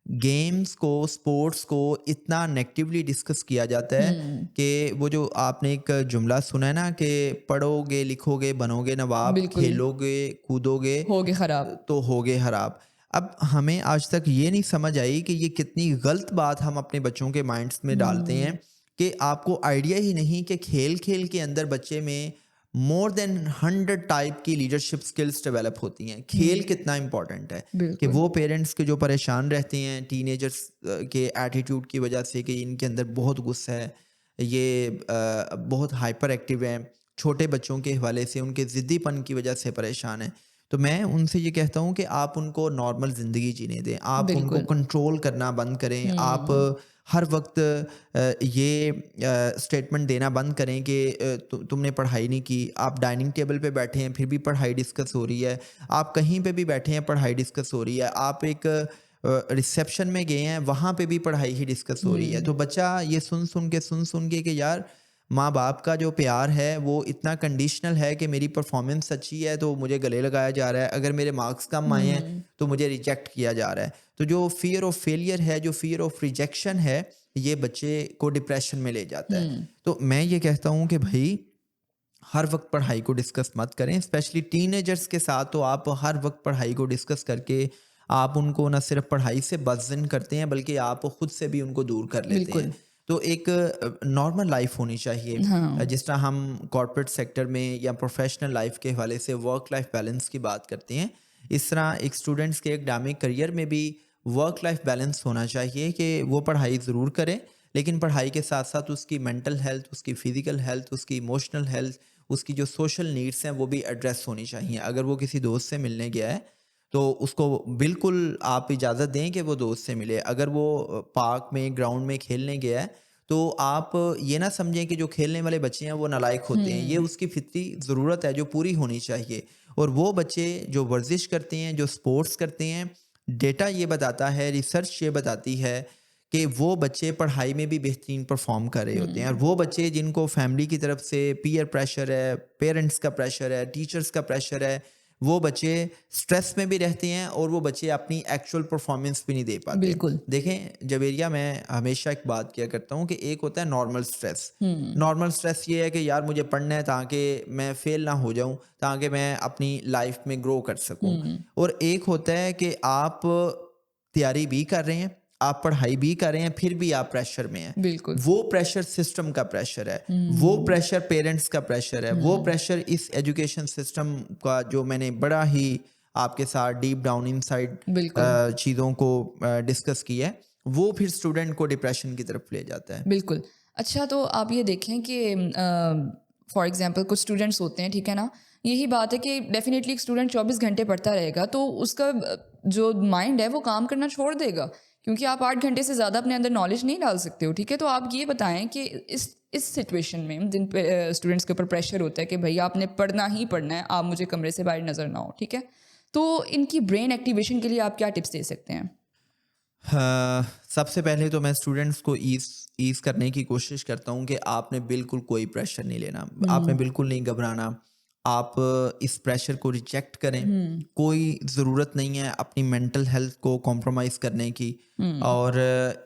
गेम्स को, स्पोर्ट्स को इतना नेगेटिवली डिस्कस किया जाता है कि वो जो आपने एक जुमला सुना है ना कि पढ़ोगे लिखोगे बनोगे नवाब, बिल्कुल। खेलोगे कूदोगे हो गए खराब। तो होगे खराब। अब हमें आज तक ये नहीं समझ आई कि ये कितनी गलत बात हम अपने बच्चों के माइंड्स में डालते हैं कि आपको आइडिया ही नहीं कि खेल खेल के अंदर बच्चे में मोर देन 100 टाइप की लीडरशिप स्किल्स डेवलप होती हैं। खेल कितना इंपॉर्टेंट है कि बिल्कुल। वो पेरेंट्स के जो परेशान रहते हैं टीनेजर्स के एटीट्यूड की वजह से कि इनके अंदर बहुत गुस्सा है, ये बहुत हाइपर एक्टिव है, छोटे बच्चों के हवाले से उनके ज़िद्दीपन की वजह से परेशान है, तो मैं उनसे ये कहता हूँ कि आप उनको नॉर्मल ज़िंदगी जीने दें, आप उनको बिल्कुल। कंट्रोल करना बंद करें। आप हर वक्त ये स्टेटमेंट देना बंद करें कि तुमने पढ़ाई नहीं की। आप डाइनिंग टेबल पे बैठे हैं फिर भी पढ़ाई डिस्कस हो रही है, आप कहीं पे भी बैठे हैं पढ़ाई डिस्कस हो रही है, आप एक रिसेप्शन में गए हैं वहाँ पे भी पढ़ाई ही डिस्कस हो रही है। तो बच्चा ये सुन सुन के कि यार माँ बाप का जो प्यार है वो इतना कंडीशनल है कि मेरी परफॉर्मेंस अच्छी है तो मुझे गले लगाया जा रहा है, अगर मेरे मार्क्स कम आए हैं तो मुझे रिजेक्ट किया जा रहा है। तो जो फियर ऑफ फेलियर है, जो फियर ऑफ रिजेक्शन है, ये बच्चे को डिप्रेशन में ले जाता है। तो मैं ये कहता हूँ कि भाई हर वक्त पढ़ाई को डिस्कस मत करें, स्पेशली टीनेजर्स के साथ तो आप हर वक्त पढ़ाई को डिस्कस करके आप उनको न सिर्फ पढ़ाई से बदज़न करते हैं बल्कि आप खुद से भी उनको दूर कर लेते हैं। बिल्कुल। तो एक नॉर्मल लाइफ होनी चाहिए। हाँ। जिस तरह हम कॉर्पोरेट सेक्टर में या प्रोफेशनल लाइफ के हवाले से वर्क लाइफ बैलेंस की बात करते हैं, इस तरह एक स्टूडेंट्स के एकेडमिक करियर में भी वर्क लाइफ बैलेंस होना चाहिए कि वो पढ़ाई ज़रूर करे, लेकिन पढ़ाई के साथ साथ उसकी मेंटल हेल्थ, उसकी फ़िज़िकल हेल्थ, उसकी इमोशनल हेल्थ, उसकी जो सोशल नीड्स हैं वो भी एड्रेस होनी चाहिए। अगर वो किसी दोस्त से मिलने गया है तो उसको बिल्कुल आप इजाज़त दें कि वो दोस्त से मिले। अगर वो पार्क में, ग्राउंड में खेलने गया है तो आप ये ना समझें कि जो खेलने वाले बच्चे हैं वो नालायक होते हैं। ये उसकी फितरी ज़रूरत है जो पूरी होनी चाहिए। और वो बच्चे जो वर्जिश करते हैं, जो स्पोर्ट्स करते हैं, डेटा ये बताता है, रिसर्च ये बताती है कि वो बच्चे पढ़ाई में भी बेहतरीन परफॉर्म कर रहे होते हैं। और वो बच्चे जिनको फैमिली की तरफ से पीयर प्रेशर है, पेरेंट्स का प्रेशर है, टीचर्स का प्रेशर है, वो बच्चे स्ट्रेस में भी रहते हैं और वो बच्चे अपनी एक्चुअल परफॉर्मेंस भी नहीं दे पाते। बिल्कुल। देखें जवेरिया, मैं हमेशा एक बात किया करता हूँ कि एक होता है नॉर्मल स्ट्रेस। नॉर्मल स्ट्रेस ये है कि यार मुझे पढ़ना है ताकि मैं फेल ना हो जाऊँ, ताकि मैं अपनी लाइफ में ग्रो कर सकूँ। और एक होता है कि आप तैयारी भी कर रहे हैं, आप पढ़ाई भी कर रहे हैं, फिर भी आप प्रेशर में हैं। बिल्कुल। वो प्रेशर सिस्टम का प्रेशर है, वो प्रेशर पेरेंट्स का प्रेशर है, वो प्रेशर इस एजुकेशन सिस्टम का, जो मैंने बड़ा ही आपके साथ डीप डाउन इनसाइड बिल्कुल। चीज़ों को डिस्कस किया है, वो फिर स्टूडेंट को डिप्रेशन की तरफ ले जाता है। बिल्कुल। अच्छा, तो आप ये देखें कि फॉर एग्ज़ाम्पल कुछ स्टूडेंट्स होते हैं, ठीक है ना? यही बात है कि डेफ़िनेटली एक स्टूडेंट 24 घंटे पढ़ता रहेगा तो उसका जो माइंड है वो काम करना छोड़ देगा, क्योंकि आप 8 घंटे से ज़्यादा अपने अंदर नॉलेज नहीं डाल सकते हो, ठीक है? तो आप ये बताएँ कि इस इस सिचुएशन में जिन पे स्टूडेंट्स के ऊपर प्रेशर होता है कि भैया आपने पढ़ना ही पढ़ना है, आप मुझे कमरे से बाहर नज़र ना हो, ठीक है? तो इनकी ब्रेन एक्टिवेशन के लिए आप क्या टिप्स दे सकते हैं? हाँ, सबसे पहले तो मैं स्टूडेंट्स को ईज़ ईज़ करने की कोशिश करता हूँ कि आपने बिल्कुल कोई प्रेशर नहीं लेना, आपने बिल्कुल नहीं घबराना। आप इस प्रेशर को रिजेक्ट करें। कोई ज़रूरत नहीं है अपनी मेंटल हेल्थ को कॉम्प्रोमाइज़ करने की। और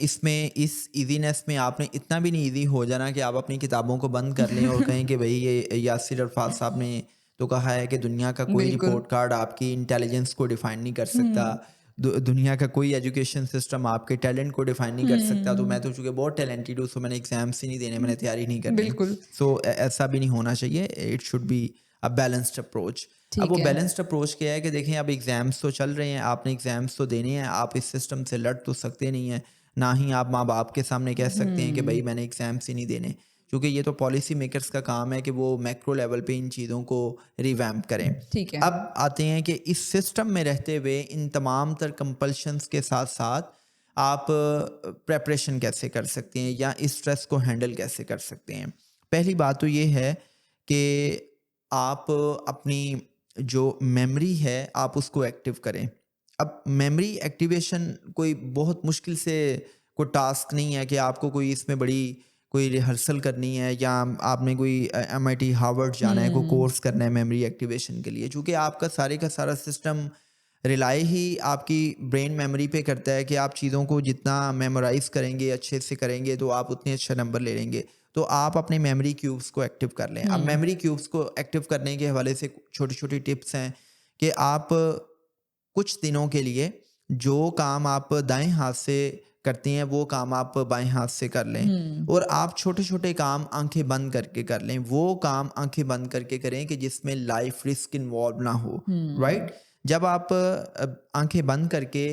इसमें इस ईज़ीनेस में आपने इतना भी नहीं ईज़ी हो जाना कि आप अपनी किताबों को बंद कर लें और कहें कि भई ये यासिर अरफ़ात साहब ने तो कहा है कि दुनिया का कोई बिल्कुल। रिपोर्ट कार्ड आपकी इंटेलिजेंस को डिफ़ाइन नहीं कर सकता। दुनिया का कोई एजुकेशन सिस्टम आपके टैलेंट को डिफाइन नहीं कर सकता। तो मैं तो चूंकि बहुत टैलेंटेड हूँ, सो मैंने एग्जाम्स ही नहीं देने, मैंने तैयारी नहीं करनी। बिल्कुल, सो ऐसा भी नहीं होना चाहिए। It should be a balanced approach. अब ठीक वो है। बैलेंस्ड अप्रोच क्या है कि देखें, अब एग्जाम्स तो चल रहे हैं, आपने एग्जाम्स तो देने हैं, आप इस सिस्टम से लड़ तो सकते नहीं हैं। ना ही आप माँ बाप के सामने कह सकते हैं कि भाई मैंने एग्जाम्स ही नहीं देने, क्योंकि ये तो पॉलिसी मेकर्स का काम है कि वो मैक्रो लेवल पे इन चीज़ों को रिवैम्प करें। ठीक है। अब आते हैं कि इस सिस्टम में रहते हुए इन तमाम तर कंपल्शंस के साथ साथ आप प्रेपरेशन कैसे कर सकते हैं या इस स्ट्रेस को हैंडल कैसे कर सकते हैं। पहली बात तो ये है कि आप अपनी जो मेमोरी है आप उसको एक्टिव करें। अब मेमोरी एक्टिवेशन कोई बहुत मुश्किल से कोई टास्क नहीं है कि आपको कोई इसमें बड़ी कोई रिहर्सल करनी है या आपने कोई एमआईटी हार्वर्ड जाना है, कोई कोर्स करना है मेमोरी एक्टिवेशन के लिए, क्योंकि आपका सारे का सारा सिस्टम रिलाई ही आपकी ब्रेन मेमोरी पे करता है कि आप चीज़ों को जितना मेमोराइज करेंगे, अच्छे से करेंगे, तो आप उतने अच्छे नंबर ले लेंगे। तो आप अपने मेमोरी क्यूब्स को एक्टिव कर लें। अब मेमोरी क्यूब्स को एक्टिव करने के हवाले से छोटी छोटी टिप्स हैं कि आप कुछ दिनों के लिए जो काम आप दाएं हाथ से करती हैं वो काम आप बाएं हाथ से कर लें, और आप छोटे छोटे काम आंखें बंद करके कर लें। वो काम आंखें बंद करके करें कि जिसमें लाइफ रिस्क इन्वॉल्व ना हो। राइट। जब आप आंखें बंद करके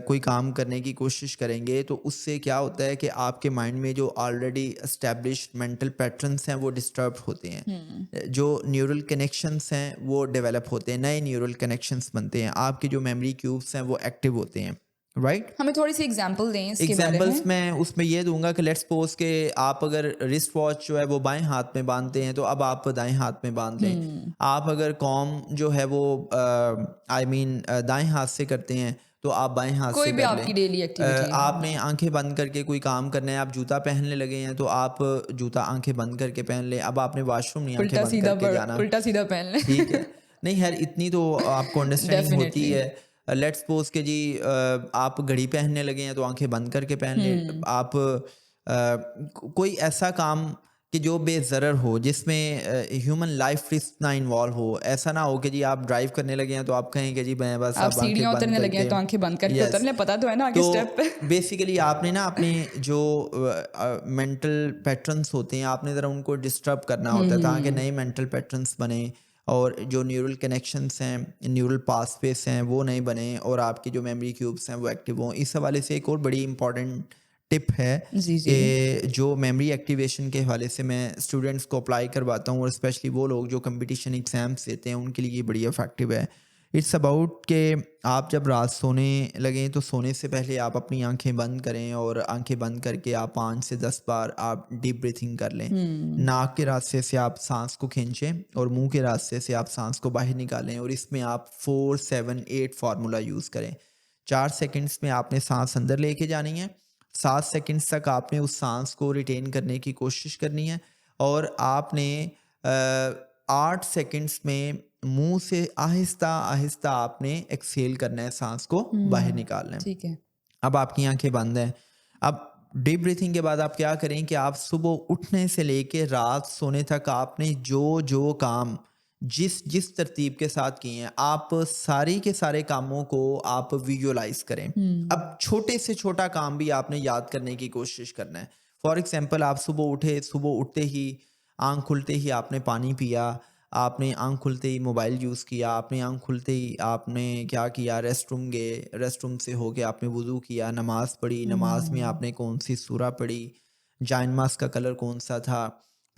कोई काम करने की कोशिश करेंगे तो उससे क्या होता है कि आपके माइंड में जो ऑलरेडी एस्टेब्लिश्ड मेंटल पैटर्न्स हैं वो डिस्टर्ब होते हैं। जो न्यूरल कनेक्शंस हैं वो डेवलप होते हैं, नए न्यूरल कनेक्शंस बनते हैं, आपके जो मेमोरी क्यूब्स हैं वो एक्टिव होते हैं। राइट। हमें थोड़ी-सी एग्ज़ाम्पल दें इसके बारे एग्जाम्पल्स में। मैं उसमें ये दूंगा कि लेट्स सपोज के आप अगर रिस्ट वॉच जो है वो बाएं हाथ में बांधते हैं तो अब आप दाएं हाथ में बांध लें। आप अगर कॉम जो है वो दाएं हाथ से करते हैं तो आप बाएं हाथ कोई से भी कर लें। आपकी डेली एक्टिविटी। आपने आंखें बंद करके कोई काम करना है, आप जूता पहनने लगे हैं तो आप जूता आंखें बंद करके पहन लें। अब आपने वॉशरूम नहीं आंखें बंद करके जाना। उल्टा सीधा पहन लें। ठीक है। नहीं खैर, इतनी तो आपको अंडरस्टैंडिंग होती डेफ़िनिटली। है। लेट्स सपोज के जी आप घड़ी पहनने लगे हैं तो आंखें बंद करके पहन लें। आप कोई ऐसा काम कि जो बेज़रर हो, जिसमें ह्यूमन लाइफ रिस्क ना इन्वॉल्व हो। ऐसा ना हो कि जी आप ड्राइव करने लगे हैं तो आप कहें कि जी मैं बस आप अब आंखें सीढ़ियाँ बंद उतरने लगे हैं करके। तो आँखें बंद करके उतर यस। लें, पता तो है ना आगे तो स्टेप। बेसिकली आपने ना अपने जो मेंटल पैटर्न्स होते हैं आपने ज़रा उनको डिस्टर्ब करना होता है ताकि नए मेंटल पैटर्न्स बने और जो न्यूरल कनेक्शंस हैं, न्यूरल पाथवेज हैं वो नहीं बने और आपकी जो मेमोरी क्यूब्स हैं वो एक्टिव हों। इस हवाले से एक और बड़ी इंपॉर्टेंट टिप है जी, जी। कि जो मेमोरी एक्टिवेशन के हवाले से मैं स्टूडेंट्स को अप्लाई करवाता हूँ और स्पेशली वो लोग जो कंपटीशन एग्ज़ाम्स देते हैं उनके लिए ये बड़ी इफ़ेक्टिव है। इट्स अबाउट कि आप जब रात सोने लगें तो सोने से पहले आप अपनी आंखें बंद करें और आंखें बंद करके आप 5 से 10 बार आप डीप ब्रीथिंग कर लें। नाक के रास्ते से आप सांस को खींचें और मुंह के रास्ते से आप सांस को बाहर निकालें और इसमें आप 4-7-8 फार्मूला यूज़ करें। 4 सेकंड्स में आपने सांस अंदर लेके जानी है, 7 सेकंड्स तक आपने उस सांस को रिटेन करने की कोशिश करनी है और आपने 8 सेकंड्स में मुंह से आहिस्ता आहिस्ता आपने एक्सहेल करना है, सांस को बाहर निकालना है। ठीक है। अब आपकी आंखें बंद हैं। अब डीप ब्रीथिंग के बाद आप क्या करें कि आप सुबह उठने से लेके रात सोने तक आपने जो जो काम जिस जिस तरतीब के साथ किए हैं आप सारी के सारे कामों को आप विजुअलाइज करें। अब छोटे से छोटा काम भी आपने याद करने की कोशिश करना है। फॉर एग्जांपल आप सुबह उठे, सुबह उठते ही आँख खुलते ही आपने पानी पिया, आपने आँख खुलते ही मोबाइल यूज़ किया, आपने आँख खुलते ही आपने क्या किया, रेस्टरूम गए, रेस्टरूम से होके आपने वुज़ू किया, नमाज़ पढ़ी, नमाज में आपने कौन सी सूरा पढ़ी, जायनमाज़ का कलर कौन सा था,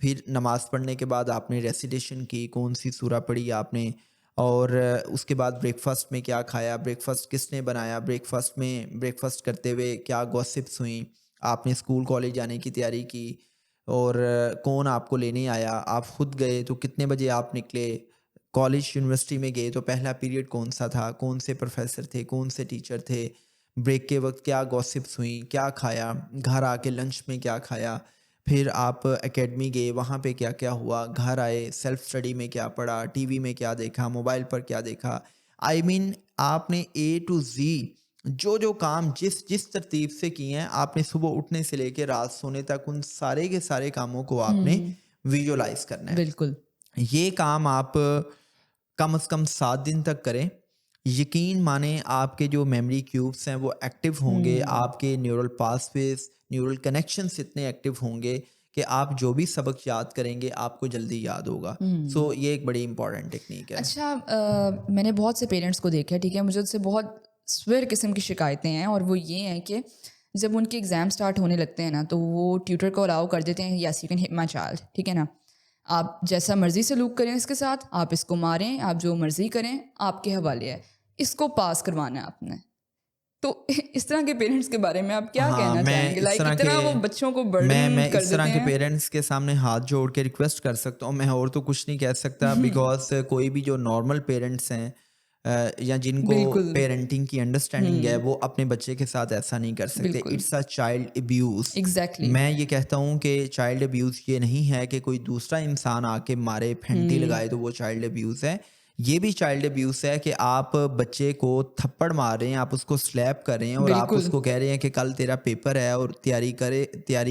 फिर नमाज़ पढ़ने के बाद आपने रेसिटेशन की, कौन सी सूरा पढ़ी आपने, और उसके बाद ब्रेकफास्ट में क्या खाया, ब्रेकफास्ट किसने बनाया, ब्रेकफास्ट में ब्रेकफास्ट करते हुए क्या गॉसिप्स हुई, आपने स्कूल कॉलेज जाने की तैयारी की, और कौन आपको लेने आया, आप खुद गए तो कितने बजे आप निकले, कॉलेज यूनिवर्सिटी में गए तो पहला पीरियड कौन सा था, कौन से प्रोफेसर थे, कौन से टीचर थे, ब्रेक के वक्त क्या गॉसिप्स हुई, क्या खाया, घर आके लंच में क्या खाया, फिर आप एकेडमी गए वहाँ पे क्या क्या हुआ, घर आए सेल्फ स्टडी में क्या पढ़ा, टीवी में क्या देखा, मोबाइल पर क्या देखा। आई मीन आपने ए टू जी जो जो काम जिस जिस तरतीब से किए हैं, आपने सुबह उठने से लेके रात सोने तक उन सारे के सारे कामों को आपने विजुअलाइज करना है। बिल्कुल। ये काम आप कम से कम 7 दिन तक करें। यकीन माने आपके जो मेमोरी क्यूब्स हैं वो एक्टिव होंगे, आपके न्यूरल पाथवेज, न्यूरल कनेक्शंस इतने एक्टिव होंगे कि आप जो भी सबक याद करेंगे आपको जल्दी याद होगा। सो ये एक बड़ी इंपॉर्टेंट टेक्निक है। अच्छा, मैंने बहुत से पेरेंट्स को देखा है, ठीक है, मुझे उससे बहुत स्वर किस्म की शिकायतें हैं, और वो ये हैं कि जब उनके एग्ज़ाम स्टार्ट होने लगते हैं ना, तो वो ट्यूटर को अलाउ कर देते हैं, yes you can hit my child, ठीक है ना, आप जैसा मर्ज़ी सलूक करें इसके साथ, आप इसको मारें, आप जो मर्ज़ी करें, आपके हवाले है, इसको पास करवाना है आपने। तो इस तरह के पेरेंट्स के बारे में आप क्या हाँ, कहना चाहेंगे? लाइक इतना वो बच्चों को बर्डन मैं कर इस तरह देते के हैं। पेरेंट्स के सामने हाथ जोड़ के रिक्वेस्ट कर सकता हूँ। मैं और तो कुछ नहीं कह सकता बिकॉज़ कोई भी जो नॉर्मल पेरेंट्स हैं या जिनको बिल्कुल। पेरेंटिंग की अंडरस्टैंडिंग है वो अपने बच्चे के साथ ऐसा नहीं कर सकते। बिल्कुल। It's a child abuse. Exactly. मैं ये कहता हूँ कि चाइल्ड अब्यूज़ ये नहीं है कि कोई दूसरा इंसान आके मारे, फेंटी लगाए तो वो चाइल्ड अब्यूज़ है। ये भी चाइल्ड अब्यूज़ है कि आप बच्चे को थप्पड़ मार रहे हैं, आप उसको स्लैप कर रहे हैं और आप बिल्कुल। उसको कह रहे हैं कि कल तेरा पेपर है और तैयारी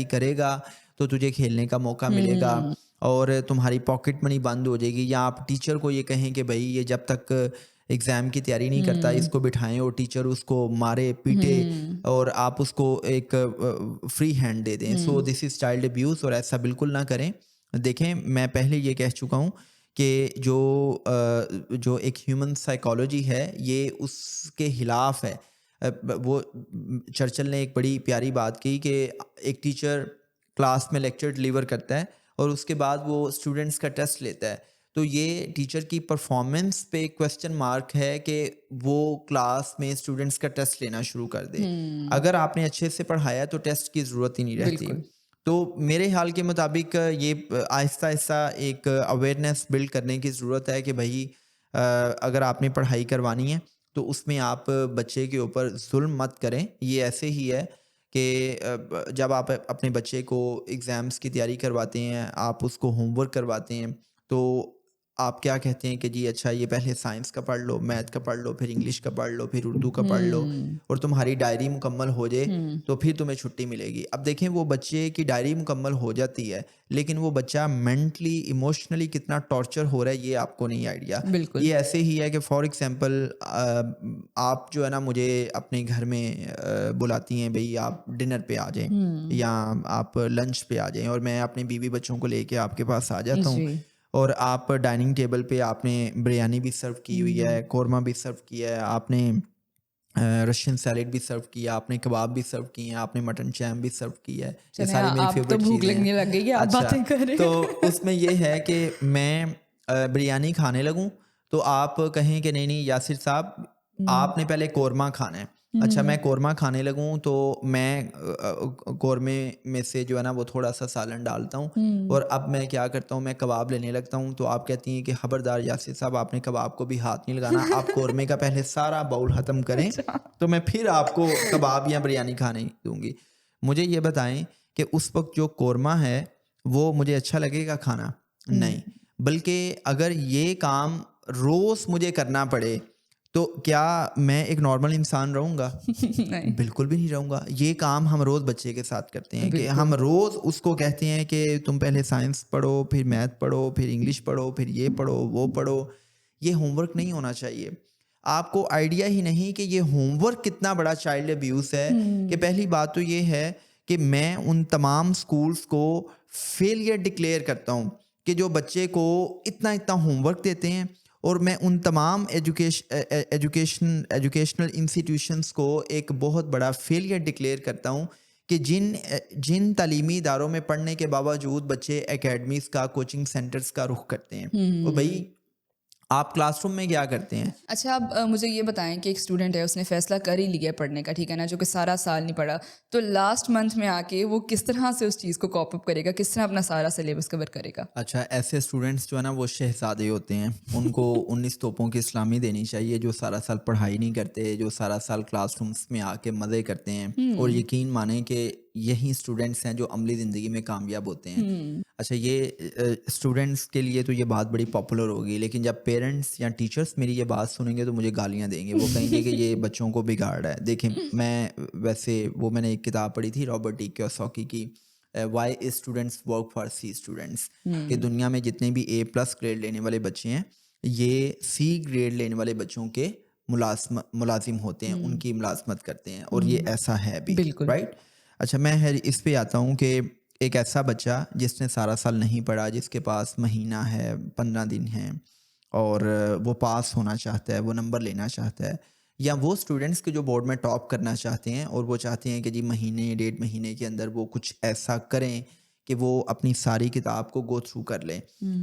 करेगा तो तुझे खेलने का मौका मिलेगा और तुम्हारी पॉकेट मनी बंद हो जाएगी। या आप टीचर को ये कहें कि भाई ये जब तक एग्ज़ाम की तैयारी नहीं करता इसको बिठाएं और टीचर उसको मारे पीटे और आप उसको एक फ्री हैंड दे दें। सो दिस इज़ चाइल्ड अब्यूज़ और ऐसा बिल्कुल ना करें। देखें, मैं पहले ये कह चुका हूँ कि जो एक ह्यूमन साइकोलॉजी है ये उसके ख़िलाफ़ है। चर्चिल ने एक बड़ी प्यारी बात की कि एक टीचर क्लास में लेक्चर डिलीवर करता है और उसके बाद वो स्टूडेंट्स का टेस्ट लेता है, तो ये टीचर की परफॉर्मेंस पे क्वेश्चन मार्क है कि वो क्लास में स्टूडेंट्स का टेस्ट लेना शुरू कर दे। अगर आपने अच्छे से पढ़ाया तो टेस्ट की ज़रूरत ही नहीं रहती। बिल्कुल। तो मेरे ख्याल के मुताबिक ये आहिस्ता आहिस्ता एक अवेयरनेस बिल्ड करने की ज़रूरत है कि भाई अगर आपने पढ़ाई करवानी है तो उसमें आप बच्चे के ऊपर जुल्म मत करें। ये ऐसे ही है कि जब आप अपने बच्चे को एग्ज़ाम्स की तैयारी करवाते हैं, आप उसको होमवर्क करवाते हैं, तो आप क्या कहते हैं कि जी अच्छा ये पहले साइंस का पढ़ लो, मैथ का पढ़ लो, फिर इंग्लिश का पढ़ लो, फिर उर्दू का पढ़ लो और तुम्हारी डायरी मुकम्मल हो जाए तो फिर तुम्हें छुट्टी मिलेगी। अब देखें, वो बच्चे की डायरी मुकम्मल हो जाती है लेकिन वो बच्चा मेंटली इमोशनली कितना टॉर्चर हो रहा है ये आपको नहीं आइडिया। बिल्कुल। ये ऐसे ही है कि फॉर एग्जांपल आप जो है ना मुझे अपने घर में बुलाती हैं, भाई आप डिनर पे आ जाएं या आप लंच पे आ जाएं और मैं अपने बीवी बच्चों को लेके आपके पास आ जाता हूँ जी। और आप डाइनिंग टेबल पे आपने बिरयानी भी सर्व की हुई है, कौरमा भी सर्व किया है, आपने रशियन सैलेड भी सर्व किया, आपने कबाब भी सर्व किए हैं, आपने मटन चैम भी सर्व किया है। ये चले, सारी मेरी आप तो फेवरेट भूख चीज़ें हैं। लगने लग गई है, आप अच्छा, बातें कर रहे तो हैं। उसमें ये है कि मैं बिरयानी खाने लगूँ तो आप कहें कि नहीं नहीं यासिर साहब आपने पहले कौरमा खाना है। अच्छा, मैं कौरमा खाने लगूँ तो मैं कौरमे में से जो है ना वो थोड़ा सा सालन डालता हूँ और अब मैं क्या करता हूँ, मैं कबाब लेने लगता हूँ तो आप कहती हैं कि खबरदार यासिर साहब आपने कबाब को भी हाथ नहीं लगाना, आप कौरमे का पहले सारा बाउल ख़त्म करें अच्छा। तो मैं फिर आपको कबाब या बिरयानी खाने दूँगी। मुझे ये बताएं कि उस वक्त जो कौरमा है वो मुझे अच्छा लगेगा खाना? नहीं, बल्कि अगर ये काम रोज़ मुझे करना पड़े तो क्या मैं एक नॉर्मल इंसान रहूँगा? नहीं। बिल्कुल भी नहीं रहूँगा। ये काम हम रोज़ बच्चे के साथ करते हैं कि बिल्कुल। हम रोज़ उसको कहते हैं कि तुम पहले साइंस पढ़ो, फिर मैथ पढ़ो, फिर इंग्लिश पढ़ो, फिर ये पढ़ो, वो पढ़ो। ये होमवर्क नहीं होना चाहिए। आपको आइडिया ही नहीं कि ये होमवर्क कितना बड़ा चाइल्ड अब्यूज़ है कि पहली बात तो ये है कि मैं उन तमाम स्कूल्स को फेलियर डिक्लेयर करता हूँ कि जो बच्चे को इतना-इतना होमवर्क देते हैं और मैं उन तमाम एजुकेशनल इंस्टीट्यूशंस को एक बहुत बड़ा फेलियर डिक्लेयर करता हूँ कि जिन तालीमी इदारों में पढ़ने के बावजूद बच्चे एकेडमीज़ का, कोचिंग सेंटर्स का रुख करते हैं। और भाई आप क्लासरूम में क्या करते हैं? अच्छा, अब मुझे ये बताएं कि एक स्टूडेंट है, उसने फ़ैसला कर ही लिया है पढ़ने का, ठीक है ना, जो कि सारा साल नहीं पढ़ा, तो लास्ट मंथ में आके वो किस तरह से उस चीज़ को कॉप अप करेगा, किस तरह अपना सारा सिलेबस कवर करेगा? अच्छा, ऐसे स्टूडेंट्स जो है ना वो शहज़ादे होते हैं। उनको 19 तोपों की इस्लामी देनी चाहिए, जो सारा साल पढ़ाई नहीं करते, जो सारा साल क्लासरूम्स में आके मज़े करते हैं। और हुँ, यकीन मानें कि यही स्टूडेंट्स हैं जो अमली ज़िंदगी में कामयाब होते हैं। हुँ, अच्छा, ये स्टूडेंट्स के लिए तो ये बात बड़ी पॉपुलर होगी, लेकिन जब पेरेंट्स या टीचर्स मेरी ये बात सुनेंगे तो मुझे गालियाँ देंगे। वो कहेंगे कि ये बच्चों को बिगाड़ रहा है। देखें, मैं वैसे वो मैंने एक किताब पढ़ी थी रॉबर्ट टी कियोसाकी की, why students work for C students, कि हुँ, दुनिया में जितने भी A+ ग्रेड लेने वाले बच्चे हैं, ये C ग्रेड लेने वाले बच्चों के मुलाजिम होते हैं, हुँ, उनकी मुलाजमत करते हैं, और ये हुँ, ऐसा है भी, बिल्कुल। राइट? अच्छा, मैं है इस पे आता हूँ कि एक ऐसा बच्चा जिसने सारा साल नहीं पढ़ा, जिसके पास महीना है, 15 दिन हैं, और वो पास होना चाहता है, वो नंबर लेना चाहता है, या वो स्टूडेंट्स के जो बोर्ड में टॉप करना चाहते हैं और वो चाहते हैं कि जी महीने 1.5 महीने के अंदर वो कुछ ऐसा करें कि वो अपनी सारी किताब को गो थ्रू कर लें।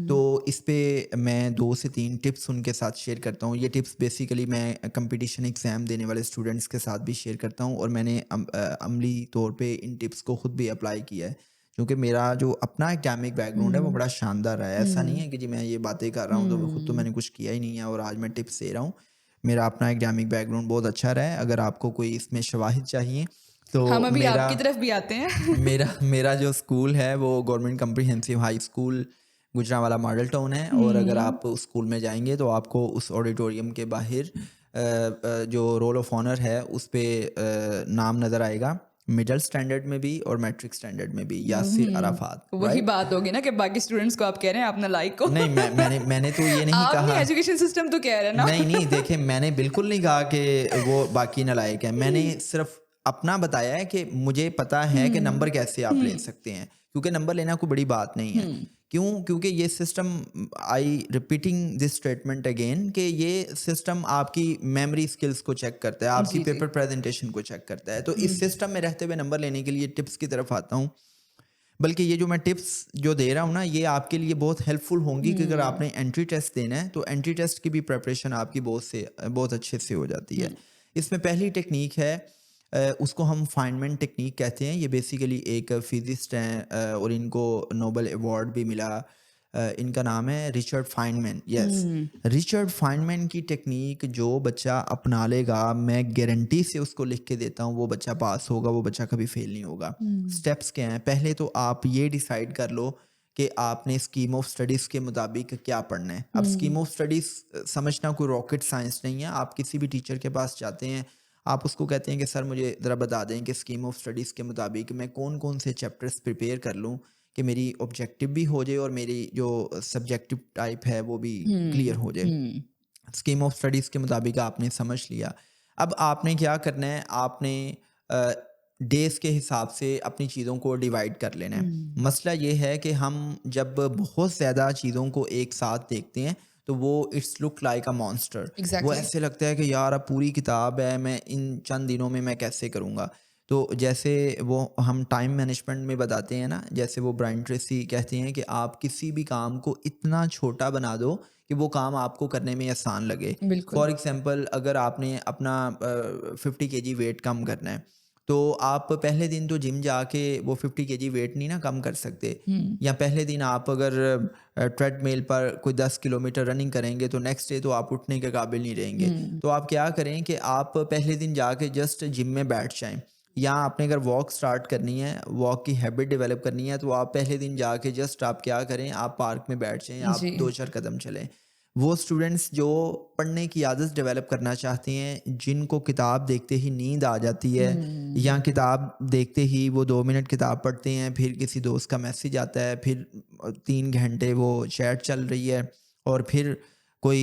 तो हुँ, इस पे मैं 2 से 3 टिप्स उनके साथ शेयर करता हूँ। ये टिप्स बेसिकली मैं कंपटीशन एग्ज़ाम देने वाले स्टूडेंट्स के साथ भी शेयर करता हूँ, और मैंने अमली तौर पे इन टिप्स को खुद भी अप्लाई किया है। क्योंकि मेरा जो अपना एकेडमिक बैकग्राउंड है वो हुँ, बड़ा शानदार रहा है। ऐसा नहीं हुँ, है कि जी मैं ये बातें कर रहा हूँ तो खुद तो हुँ। मैंने कुछ किया ही नहीं है और आज मैं टिप्स दे रहा हूँ। मेरा अपना एकेडमिक बैकग्राउंड बहुत अच्छा रहा है। अगर आपको कोई इसमें शवाहिद चाहिए तो हम अभी मेरा आपकी तरफ भी आते हैं। मेरा मेरा जो स्कूल है वो government comprehensive high school Gujranwala model town है, और अगर हुँ, आप उस स्कूल में जाएंगे तो आपको उस ऑडिटोरियम के बाहर जो रोल ऑफ ऑनर है उस पे नाम नज़र आएगा, मिडिल स्टैंडर्ड में भी और मैट्रिक स्टैंडर्ड में भी, यासिर अराफात, वही राइट? बात होगी ना कि बाकी स्टूडेंट्स को आप कह रहे हैं आप नालायक को। नहीं, मैंने तो ये नहीं आपने कहा। एजुकेशन सिस्टम तो कह रहे हैं नहीं, ना। नहीं, देखिए मैंने बिल्कुल नहीं कहा कि वो बाकी नालायक हैं। मैंने सिर्फ़ अपना बताया है कि मुझे पता है कि हुँ, नंबर कैसे आप ले हुँ, सकते हैं, क्योंकि नंबर लेना कोई बड़ी बात नहीं है। हुँ, क्यों? क्योंकि ये system, I repeating this statement again, कि ये सिस्टम आपकी मेमोरी स्किल्स को चेक करता है, आपकी जी, जी। पेपर प्रेज़ेंटेशन को चेक करता है। तो हुँ, इस सिस्टम में रहते हुए नंबर लेने के लिए टिप्स की तरफ आता हूँ। बल्कि ये जो मैं टिप्स जो दे रहा हूँ ना, ये आपके लिए बहुत हेल्पफुल होंगी कि अगर हुँ, आपने एंट्री टेस्ट देना है तो एंट्री टेस्ट की भी प्रिपरेशन आपकी बहुत अच्छे से हो जाती हुँ, है। इसमें पहली टेक्निक है, उसको हम फाइनमैन टेक्निक कहते हैं। ये बेसिकली एक फिजिस्ट हैं, और इनको नोबेल अवार्ड भी मिला। इनका नाम है रिचर्ड फाइनमैन, यस। हुँ, रिचर्ड फाइनमैन की टेक्निक जो बच्चा अपना लेगा, मैं गारंटी से उसको लिख के देता हूँ, वो बच्चा पास होगा, वो बच्चा कभी फेल नहीं होगा। हुँ, स्टेप्स क्या हैं? पहले तो आप ये डिसाइड कर लो कि आपने स्कीम ऑफ स्टडीज़ के मुताबिक क्या पढ़ना है। अब हुँ, स्कीम ऑफ स्टडीज़ समझना कोई रॉकेट साइंस नहीं है। आप किसी भी टीचर के पास जाते हैं, आप उसको कहते हैं कि सर मुझे ज़रा बता दें कि स्कीम ऑफ स्टडीज़ के मुताबिक मैं कौन-कौन से चैप्टर्स प्रिपेयर कर लूँ कि मेरी ऑब्जेक्टिव भी हो जाए और मेरी जो सब्जेक्टिव टाइप है वो भी क्लियर हुँ, हो जाए। हुँ, स्कीम ऑफ स्टडीज़ के मुताबिक आपने समझ लिया। अब आपने क्या करना है, आपने डेज़ के हिसाब से अपनी चीज़ों को डिवाइड कर लेना है। हुँ, मसला ये है कि हम जब बहुत ज़्यादा चीज़ों को एक साथ देखते हैं तो वो it's look like a monster. वो एग्ज़ैक्टली। ऐसे लगता है कि यार अब पूरी किताब है, मैं इन चंद दिनों में मैं कैसे करूँगा? तो जैसे वो हम टाइम मैनेजमेंट में बताते हैं ना, जैसे वो ब्रायन ट्रेसी कहते हैं कि आप किसी भी काम को इतना छोटा बना दो कि वो काम आपको करने में आसान लगे। बिल्कुल। फॉर एग्ज़ाम्पल, अगर आपने अपना 50 केजी वेट कम करना है, तो आप पहले दिन तो जिम जाके वो 50 केजी वेट नहीं ना कम कर सकते। हुँ, या पहले दिन आप अगर ट्रेडमिल पर कोई 10 किलोमीटर रनिंग करेंगे तो नेक्स्ट डे तो आप उठने के काबिल नहीं रहेंगे। हुँ, तो आप क्या करें कि आप पहले दिन जाके जस्ट जिम में बैठ जाएँ, या आपने अगर वॉक स्टार्ट करनी है, वॉक की हैबिट डेवलप करनी है, तो आप पहले दिन जाके जस्ट आप क्या करें, आप पार्क में बैठ जाएँ, जी। आप 2-4 कदम चलें। वो स्टूडेंट्स जो पढ़ने की आदत डेवलप करना चाहते हैं, जिनको किताब देखते ही नींद आ जाती है, हुँ, या किताब देखते ही वो 2 मिनट किताब पढ़ते हैं, फिर किसी दोस्त का मैसेज आता है, फिर 3 घंटे वो चैट चल रही है, और फिर कोई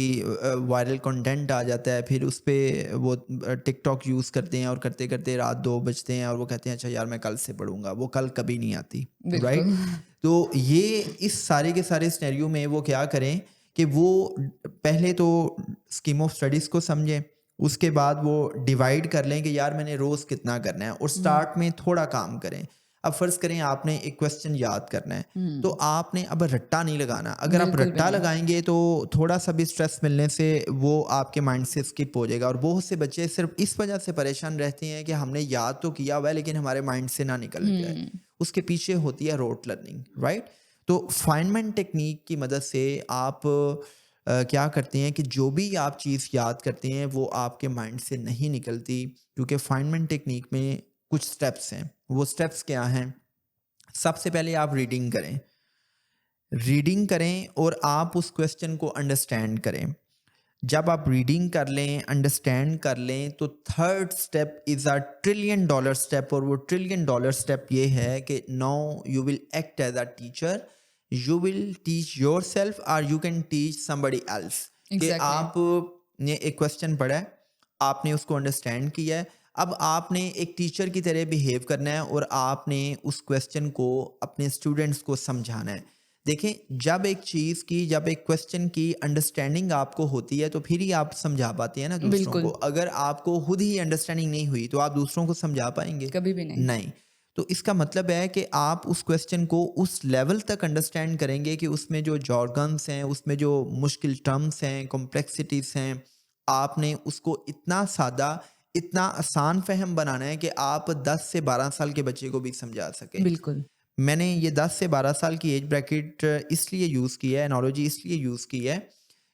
वायरल कंटेंट आ जाता है, फिर उस पे वो टिकटॉक यूज़ करते हैं, और करते-करते रात 2 बजते हैं और वो कहते हैं अच्छा यार मैं कल से पढ़ूँगा। वो कल कभी नहीं आती, बिल्कुल। राइट? तो ये इस सारे के सारे सिनेरियो में वो क्या करें कि वो पहले तो स्कीम ऑफ स्टडीज़ को समझें, उसके बाद वो डिवाइड कर लें कि यार मैंने रोज़ कितना करना है, और हुँ, स्टार्ट में थोड़ा काम करें। अब फ़र्ज़ करें आपने एक क्वेश्चन याद करना है, तो आपने अब रट्टा नहीं लगाना। अगर आप बिल्कुल भी रट्टा नहीं। लगाएँगे तो थोड़ा-सा भी स्ट्रेस मिलने से वो आपके माइंड से स्किप हो जाएगा, और बहुत से बच्चे सिर्फ़ इस वजह से परेशान रहते हैं कि हमने याद तो किया हुआ है लेकिन हमारे माइंड से ना निकल जाए। उसके पीछे होती है रोट लर्निंग, राइट? तो फाइनमेंट टेक्नीक की मदद से आप क्या करते हैं कि जो भी आप चीज़ याद करते हैं वो आपके माइंड से नहीं निकलती, क्योंकि फाइनमेंट टेक्नीक में कुछ स्टेप्स हैं। वो स्टेप्स क्या हैं? सबसे पहले आप रीडिंग करें। रीडिंग करें और आप उस क्वेश्चन को अंडरस्टैंड करें। जब आप रीडिंग कर लें, अंडरस्टैंड कर लें, तो third step is a trillion dollar step, और वो ट्रिलियन डॉलर स्टेप ये है कि now you will act as a teacher, you will teach yourself और you can teach somebody else. कि एग्जैक्टली। आपने एक क्वेश्चन पढ़ा है, आपने उसको अंडरस्टैंड किया है, अब आपने एक टीचर की तरह बिहेव करना है और आपने उस क्वेश्चन को अपने स्टूडेंट्स को समझाना है। देखें, जब एक क्वेश्चन की अंडरस्टैंडिंग आपको होती है तो फिर ही आप समझा पाते हैं ना दूसरों को। बिल्कुल। अगर आपको खुद ही अंडरस्टैंडिंग नहीं हुई तो आप दूसरों को समझा पाएंगे? कभी भी नहीं। नहीं। तो इसका मतलब है कि आप उस क्वेश्चन को उस लेवल तक अंडरस्टैंड करेंगे कि उसमें जो जॉर्गन्स हैं, उसमें जो मुश्किल टर्म्स हैं, कॉम्प्लेक्सिटीज़ हैं, आपने उसको इतना सादा, इतना आसान फ़हम बनाना है कि आप 10 से 12 साल के बच्चे को भी समझा सकें। बिल्कुल। मैंने ये 10 से 12 साल की एज ब्रैकेट इसलिए यूज़ की है, एनालॉजी इसलिए यूज़ की है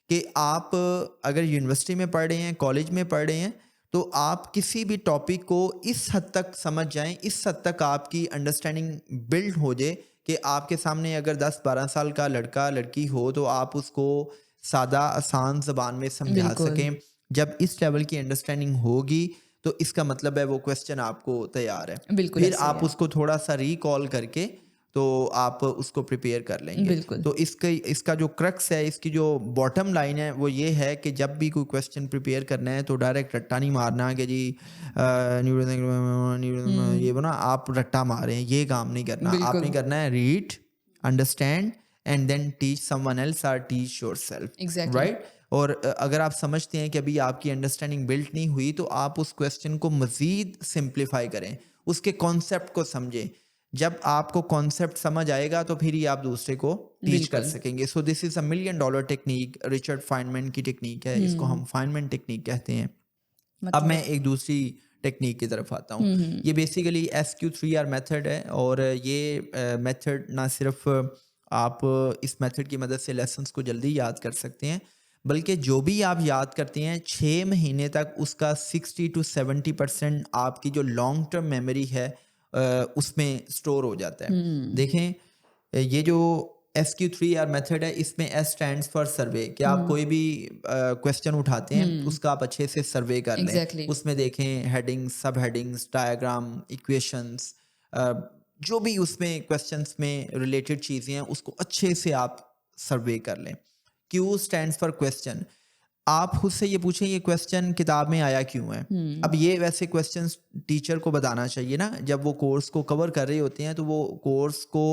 कि आप अगर यूनिवर्सिटी में पढ़ रहे हैं, कॉलेज में पढ़ रहे हैं, तो आप किसी भी टॉपिक को इस हद तक समझ जाएँ, इस हद तक आपकी अंडरस्टैंडिंग बिल्ड हो जाए कि आपके सामने अगर 10-12 साल का लड़का लड़की हो तो आप उसको सादा आसान ज़बान में समझा बिल्कुल। सकें। जब इस लेवल की अंडरस्टैंडिंग होगी तो इसका मतलब है वो क्वेश्चन आपको तैयार है। बिल्कुल फिर ऐसे ही आप है। उसको थोड़ा-सा रिकॉल करके तो आप उसको प्रिपेयर कर लेंगे। बिल्कुल। तो इसका जो क्रक्स है, इसकी जो बॉटम लाइन है वो ये है कि जब भी कोई क्वेश्चन प्रिपेयर करना है तो डायरेक्ट रट्टा नहीं मारना कि जी ये वो ना आप रट्टा मारें, ये काम नहीं करना। आपने बिल्कुल। करना है read, understand and then teach someone else और टीच योरसेल्फ, एग्जैक्टली। राइट? और अगर आप समझते हैं कि अभी आपकी अंडरस्टैंडिंग बिल्ट नहीं हुई तो आप उस क्वेश्चन को मज़ीद सिंप्लीफाई करें, उसके कॉन्सेप्ट को समझें। जब आपको कॉन्सेप्ट समझ आएगा तो फिर ही आप दूसरे को टीच कर बिल्कुल। सकेंगे। सो this is a million dollar technique, Richard Feynman की टेक्नीक है, इसको हम फाइनमैन टेक्नीक कहते हैं। अब मैं मतलब। एक दूसरी टेक्नीक की तरफ आता हूँ। ये बेसिकली SQ3R मेथड है, और ये मेथड ना सिर्फ आप इस मेथड की मदद से लेसन्स को जल्दी याद कर सकते हैं, बल्कि जो भी आप याद करते हैं 6 महीने तक उसका 60 टू 70% आपकी जो लॉन्ग टर्म मेमोरी है उसमें स्टोर हो जाता है। देखें, ये जो SQ3R मेथड है, इसमें S स्टैंड्स फॉर सर्वे, कि आप कोई भी क्वेश्चन उठाते हैं उसका आप अच्छे से सर्वे कर लें। एग्जैक्टली। उसमें देखें हेडिंग्स, सब हेडिंग्स, डायग्राम, इक्वेशंस, जो भी उसमें क्वेश्चंस में रिलेटेड चीज़ें हैं उसको अच्छे से आप सर्वे कर लें। Q stands for question. आप खुद से ये पूछें ये क्वेश्चन किताब में आया क्यों है? अब ये वैसे क्वेश्चंस टीचर को बताना चाहिए ना, जब वो कोर्स को कवर कर रहे होते हैं तो वो कोर्स को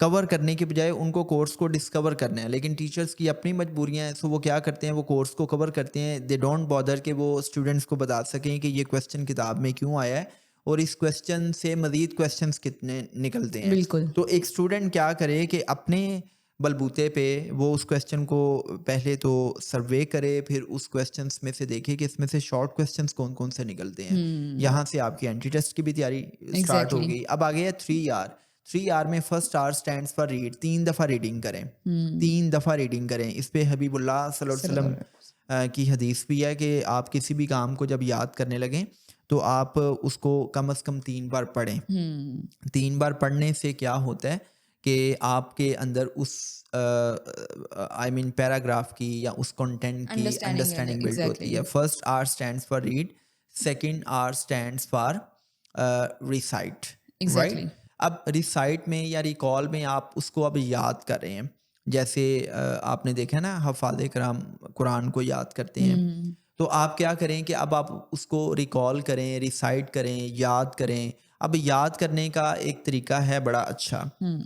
कवर करने के बजाय उनको कोर्स को डिस्कवर करना है। लेकिन टीचर्स की अपनी मजबूरियां हैं, सो वो क्या करते हैं, वो कोर्स को कवर करते हैं, दे डोंट बॉदर कि वो स्टूडेंट्स को बता सकें कि ये क्वेश्चन किताब में क्यों आया है और इस क्वेश्चन से मज़ीद क्वेश्चंस कितने निकलते हैं। बिल्कुल। तो एक स्टूडेंट क्या करे कि अपने बलबूते पे वो उस क्वेश्चन को पहले तो सर्वे करे, फिर उस क्वेश्चंस में से देखे कि इसमें से शॉर्ट क्वेश्चंस कौन कौन से निकलते हैं। यहाँ से आपकी एंटी टेस्ट की भी तैयारी स्टार्ट हो एग्जैक्टली। गई। अब आ गया 3R। 3R में first R stands for read. 3 दफ़ा रीडिंग करें, 3 दफ़ा रीडिंग करें। इस पे हबीबुल्लाह सल्लल्लाहु अलैहि वसल्लम की हदीस भी है कि आप किसी भी काम को जब याद करने लगें तो आप उसको कम से कम 3 बार पढ़ें। 3 बार पढ़ने से क्या होता है कि आपके अंदर उस आई मीन पैराग्राफ की या उस कंटेंट की अंडरस्टैंडिंग अंडरस्टैंडिंग बिल्ड होती एग्जैक्टली। है। First R stands for read, second R stands for recite, right? Exactly. अब रिसाइट में या रिकॉल में आप उसको अब याद कर रहे हैं। जैसे आपने देखा ना हफ़ाज़े कराम कुरान को याद करते हैं, तो आप क्या करें कि अब आप उसको रिकॉल करें, रिसाइट करें, याद करें। अब याद करने का एक तरीका है बड़ा अच्छा।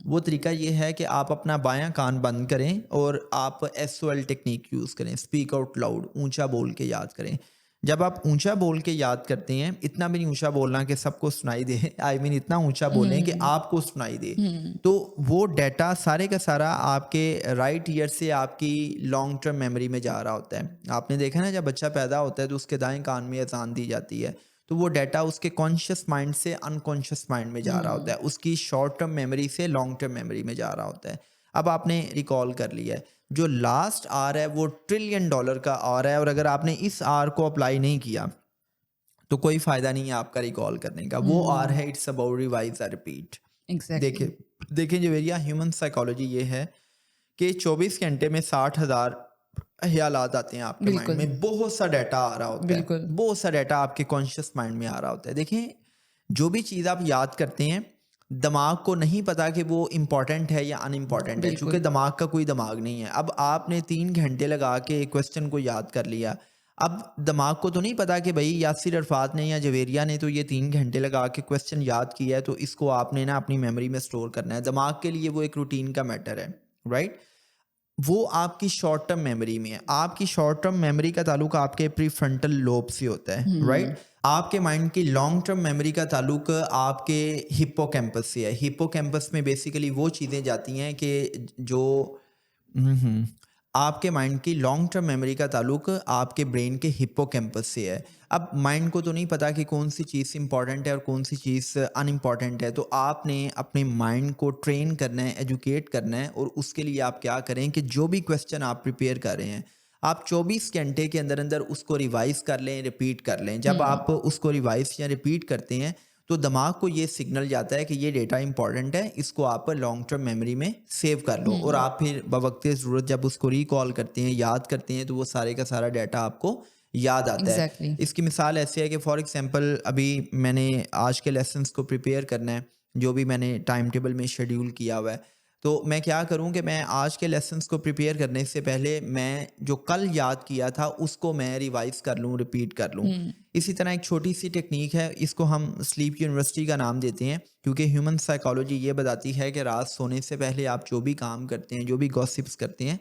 वो तरीका ये है कि आप अपना बायां कान बंद करें और आप SOL टेक्निक यूज़ करें, स्पीक आउट लाउड, ऊंचा बोल के याद करें। जब आप ऊंचा बोल के याद करते हैं, इतना भी नहीं ऊंचा बोलना कि सबको सुनाई दे, आई मीन इतना ऊंचा बोलें कि आपको सुनाई दे, तो वो डाटा सारे का सारा आपके राइट ईयर से आपकी लॉन्ग टर्म मेमोरी में जा रहा होता है। आपने देखा ना, जब बच्चा पैदा होता है तो उसके दाएं कान में अजान दी जाती है, तो वो डाटा उसके कॉन्शियस माइंड से अनकॉन्शियस माइंड में जा रहा होता है, उसकी शॉर्ट टर्म मेमोरी से लॉन्ग टर्म मेमोरी में जा रहा होता है। अब आपने रिकॉल कर लिया है, जो लास्ट आर है वो $1 ट्रिलियन का आर है, और अगर आपने इस आर को अप्लाई नहीं किया तो कोई फायदा नहीं है आपका रिकॉल करने का। वो आर है इट्स अबाउट रिवाइज और रिपीट। एग्जैक्टली। देखिए देखिए जवेरिया, ह्यूमन साइकोलॉजी ये है कि 24 घंटे में 60,000 ख्यालात आते हैं आपके माइंड बिल्कुल में, बहुत सा डाटा आ रहा होता है, बिल्कुल बहुत सा डाटा आपके कॉन्शियस माइंड में आ रहा होता है। देखें, जो भी चीज़ आप याद करते हैं, दिमाग को नहीं पता कि वो इम्पॉर्टेंट है या अनइम्पॉर्टेंट है, क्योंकि बिल्कुल दिमाग का कोई दिमाग नहीं है। अब आपने 3 घंटे लगा के एक क्वेश्चन को याद कर लिया, अब दिमाग को तो नहीं पता कि भाई यासिर अरफात ने या जवेरिया ने तो ये 3 घंटे लगा के क्वेश्चन याद किया है, तो इसको आपने ना अपनी मेमोरी में स्टोर करना है। दिमाग के लिए वो एक रूटीन का मैटर है, राइट? वो आपकी शॉर्ट टर्म मेमोरी में है। आपकी शॉर्ट टर्म मेमोरी का ताल्लुक आपके प्रीफ्रंटल लोब से होता है, राइट? आपके माइंड की लॉन्ग टर्म मेमोरी का ताल्लुक आपके हिप्पोकैम्पस से है। हिप्पोकैम्पस में बेसिकली वो चीज़ें जाती हैं कि जो आपके माइंड की लॉन्ग टर्म मेमोरी का ताल्लुक आपके ब्रेन के हिप्पोकैम्पस से है। अब माइंड को तो नहीं पता कि कौन सी चीज़ इंपॉर्टेंट है और कौन सी चीज़ अनइम्पॉर्टेंट है, तो आपने अपने माइंड को ट्रेन करना है, एजुकेट करना है, और उसके लिए आप क्या करें कि जो भी क्वेश्चन आप प्रिपेयर कर रहे हैं, आप 24 घंटे के अंदर अंदर उसको रिवाइज कर लें, रिपीट कर लें। जब आप उसको रिवाइज या रिपीट करते हैं तो दिमाग को ये सिग्नल जाता है कि ये डेटा इंपॉर्टेंट है, इसको आप लॉन्ग टर्म मेमोरी में सेव कर लो, और आप फिर बवक्त ज़रूरत जब उसको रिकॉल करते हैं, याद करते हैं, तो वो सारे का सारा डाटा आपको याद आता है। एग्जैक्टली इसकी मिसाल ऐसे है कि फॉर एग्जांपल अभी मैंने आज के लेसन्स को प्रिपेयर करना है, जो भी मैंने टाइम टेबल में शेड्यूल किया हुआ है, तो मैं क्या करूं कि मैं आज के लेसन्स को प्रिपेयर करने से पहले मैं जो कल याद किया था उसको मैं रिवाइज कर लूं, रिपीट कर लूं। इसी तरह एक छोटी सी टेक्निक है, इसको हम स्लीप यूनिवर्सिटी का नाम देते हैं, क्योंकि ह्यूमन साइकोलॉजी ये बताती है कि रात सोने से पहले आप जो भी काम करते हैं, जो भी गॉसिप्स करते हैं,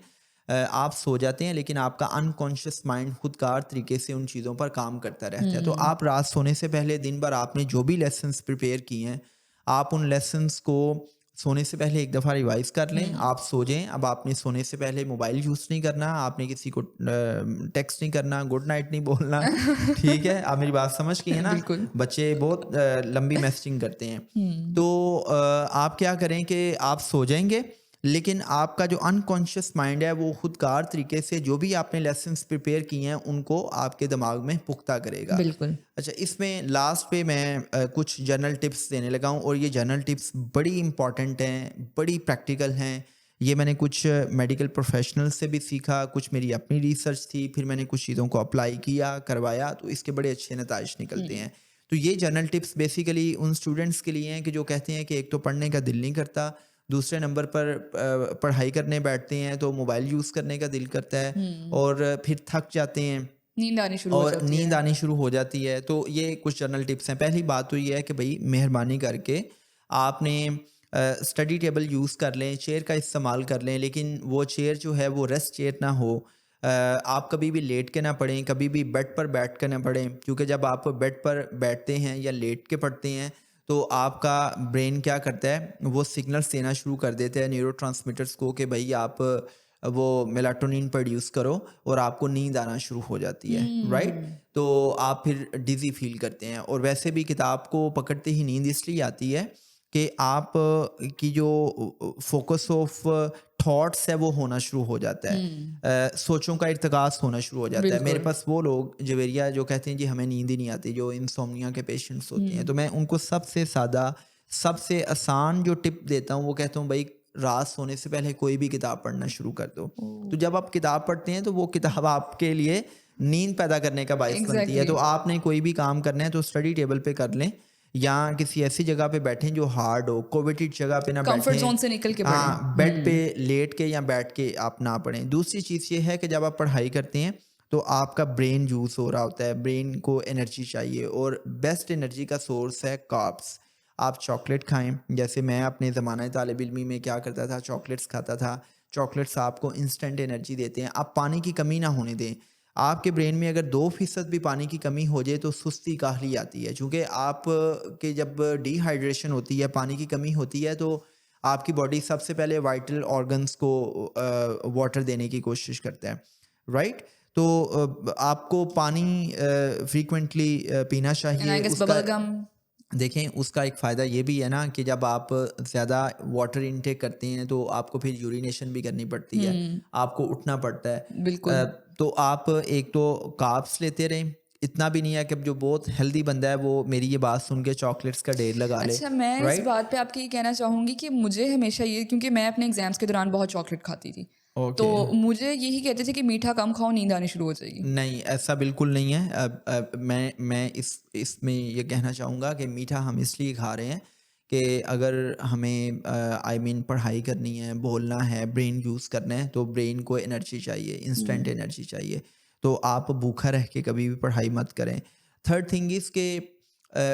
आप सो जाते हैं, लेकिन आपका अनकॉन्शियस माइंड खुदकार तरीके से उन चीज़ों पर काम करता रहता है। तो आप रात सोने से पहले दिन भर आपने जो भी लेसन्स प्रिपेयर किए हैं, आप उन लेसन्स को सोने से पहले एक दफ़ा रिवाइज कर लें, आप सो जाएं। अब आपने सोने से पहले मोबाइल यूज़ नहीं करना, आपने किसी को टेक्स्ट नहीं करना, गुड नाइट नहीं बोलना, ठीक है? आप मेरी बात समझ गए हैं ना? बिल्कुल बच्चे बहुत लंबी मैसेजिंग करते हैं, तो आप क्या करें कि आप सो जाएंगे, लेकिन आपका जो अनकॉन्शियस माइंड है वो खुदकार तरीके से जो भी आपने लेसन्स प्रिपेयर किए हैं उनको आपके दिमाग में पुख्ता करेगा। बिल्कुल अच्छा, इसमें लास्ट पे मैं कुछ जनरल टिप्स देने लगा हूँ, और ये जनरल टिप्स बड़ी इंपॉर्टेंट हैं, बड़ी प्रैक्टिकल हैं। ये मैंने कुछ मेडिकल प्रोफेशनल से भी सीखा, कुछ मेरी अपनी रिसर्च थी, फिर मैंने कुछ चीज़ों को अप्लाई किया, करवाया, तो इसके बड़े अच्छे नताइज निकलते हैं। तो ये जनरल टिप्स बेसिकली उन स्टूडेंट्स के लिए हैं कि जो कहते हैं कि एक तो पढ़ने का दिल नहीं करता, दूसरे नंबर पर पढ़ाई करने बैठते हैं तो मोबाइल यूज़ करने का दिल करता है, और फिर थक जाते हैं नींद आनी शुरू हो और जाती नींद है। आनी शुरू हो जाती है। तो ये कुछ जनरल टिप्स हैं। पहली बात तो ये है कि भाई मेहरबानी करके आपने स्टडी टेबल यूज़ कर लें, चेयर का इस्तेमाल कर लें, लेकिन वो चेयर जो है वो रेस्ट चेयर ना हो। आप कभी भी लेट के ना पढ़ें, कभी भी बेड पर बैठ कर ना पढ़ें, क्योंकि जब आप बेड पर बैठते हैं या लेट के पढ़ते हैं तो आपका ब्रेन क्या करता है, वो सिग्नल्स देना शुरू कर देता है न्यूरोट्रांसमीटर्स को कि भाई आप वो मेलाटोनिन प्रोड्यूस करो, और आपको नींद आना शुरू हो जाती है, राइट? तो आप फिर डिज़ी फील करते हैं, और वैसे भी किताब को पकड़ते ही नींद इसलिए आती है कि आप की जो फोकस ऑफ थॉट्स है वो होना शुरू हो जाता है, सोचों का इर्तिकास होना शुरू हो जाता है। मेरे बिल्कुल पास वो लोग जवेरिया जो कहते हैं जी हमें नींद ही नहीं आती, जो इंसोम्निया के पेशेंट्स होते हैं, तो मैं उनको सबसे सादा, सबसे आसान जो टिप देता हूँ वो कहता हूँ भाई रात सोने से पहले कोई भी किताब पढ़ना शुरू कर दो। तो जब आप किताब पढ़ते हैं तो वो किताब आपके लिए नींद पैदा करने का बायस बनती है। एग्जैक्टली तो आपने कोई भी काम करना है तो स्टडी टेबल पे कर लें, या किसी ऐसी जगह पे बैठें जो हार्ड हो, कोविटेड जगह पे ना कंफर्ट जोन बैठें। से निकल के हाँ, पढ़ें। बेड पे लेट के या बैठ के आप ना पढ़ें। दूसरी चीज़ ये है कि जब आप पढ़ाई करते हैं तो आपका ब्रेन यूज़ हो रहा होता है, ब्रेन को एनर्जी चाहिए, और बेस्ट एनर्जी का सोर्स है कार्ब्स। आप चॉकलेट खाएं, जैसे मैं अपने ज़माना तालिब इल्मी में क्या करता था, चॉकलेट्स खाता था। चॉकलेट्स आपको इंस्टेंट एनर्जी देते हैं। आप पानी की कमी ना होने दें। आपके ब्रेन में अगर 2% भी पानी की कमी हो जाए तो सुस्ती काहली आती है, चूँकि आप के जब डिहाइड्रेशन होती है, पानी की कमी होती है, तो आपकी बॉडी सबसे पहले वाइटल ऑर्गन्स को वाटर देने की कोशिश करता है, राइट? तो आपको पानी फ्रीक्वेंटली पीना एंड चाहिए। आई गेस उसका बबल गम। देखें, उसका एक फ़ायदा ये भी है ना कि जब आप ज़्यादा वाटर इनटेक करते हैं तो आपको फिर यूरिनेशन भी करनी पड़ती है, आपको उठना पड़ता है। बिल्कुल। तो आप एक तो कार्ब्स लेते रहें, इतना भी नहीं है कि जो बहुत हेल्दी बंदा है वो मेरी ये बात सुन के चॉकलेट्स का ढेर लगा ले, अच्छा, मैं इस राइट? बात पे आपकी ये कहना चाहूँगी कि मुझे हमेशा ये, क्योंकि मैं अपने एग्ज़ाम्स के दौरान बहुत चॉकलेट खाती थी, तो ओके। मुझे यही कहते थे कि मीठा कम खाओ, नींद आनी शुरू हो जाएगी। नहीं, ऐसा बिल्कुल नहीं है। मैं इसमें ये कहना चाहूँगा कि मीठा हम इसलिए खा रहे हैं कि अगर हमें आई मीन पढ़ाई करनी है, बोलना है, ब्रेन यूज़ करना है, तो ब्रेन को एनर्जी चाहिए, इंस्टेंट एनर्जी चाहिए। तो आप भूखा रह के कभी भी पढ़ाई मत करें। थर्ड थिंग इज़ के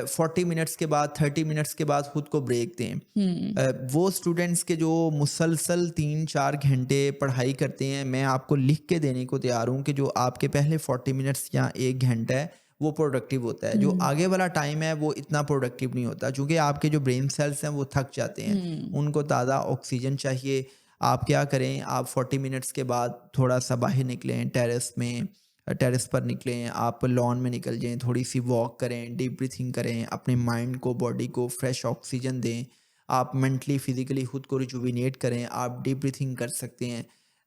40 मिनट्स के बाद, 30 मिनट्स के बाद खुद को ब्रेक दें। वो स्टूडेंट्स के जो मुसलसल 3-4 घंटे पढ़ाई करते हैं, मैं आपको लिख के देने को तैयार हूँ कि जो आपके पहले 40 मिनट्स या 1 घंटा है वो प्रोडक्टिव होता है। जो आगे वाला टाइम है वो इतना प्रोडक्टिव नहीं होता, चूँकि आपके जो ब्रेन सेल्स हैं वो थक जाते हैं, उनको ताज़ा ऑक्सीजन चाहिए। आप क्या करें, आप 40 मिनट्स के बाद थोड़ा सा बाहर निकलें, टेरेस पर निकलें, आप लॉन में निकल जाएँ, थोड़ी सी वॉक करें, डीप ब्रीथिंग करें, अपने माइंड को, बॉडी को फ्रेश ऑक्सीजन दें। आप मेंटली फिजिकली खुद को रिजुविनेट करें, आप डीप ब्रीथिंग कर सकते हैं।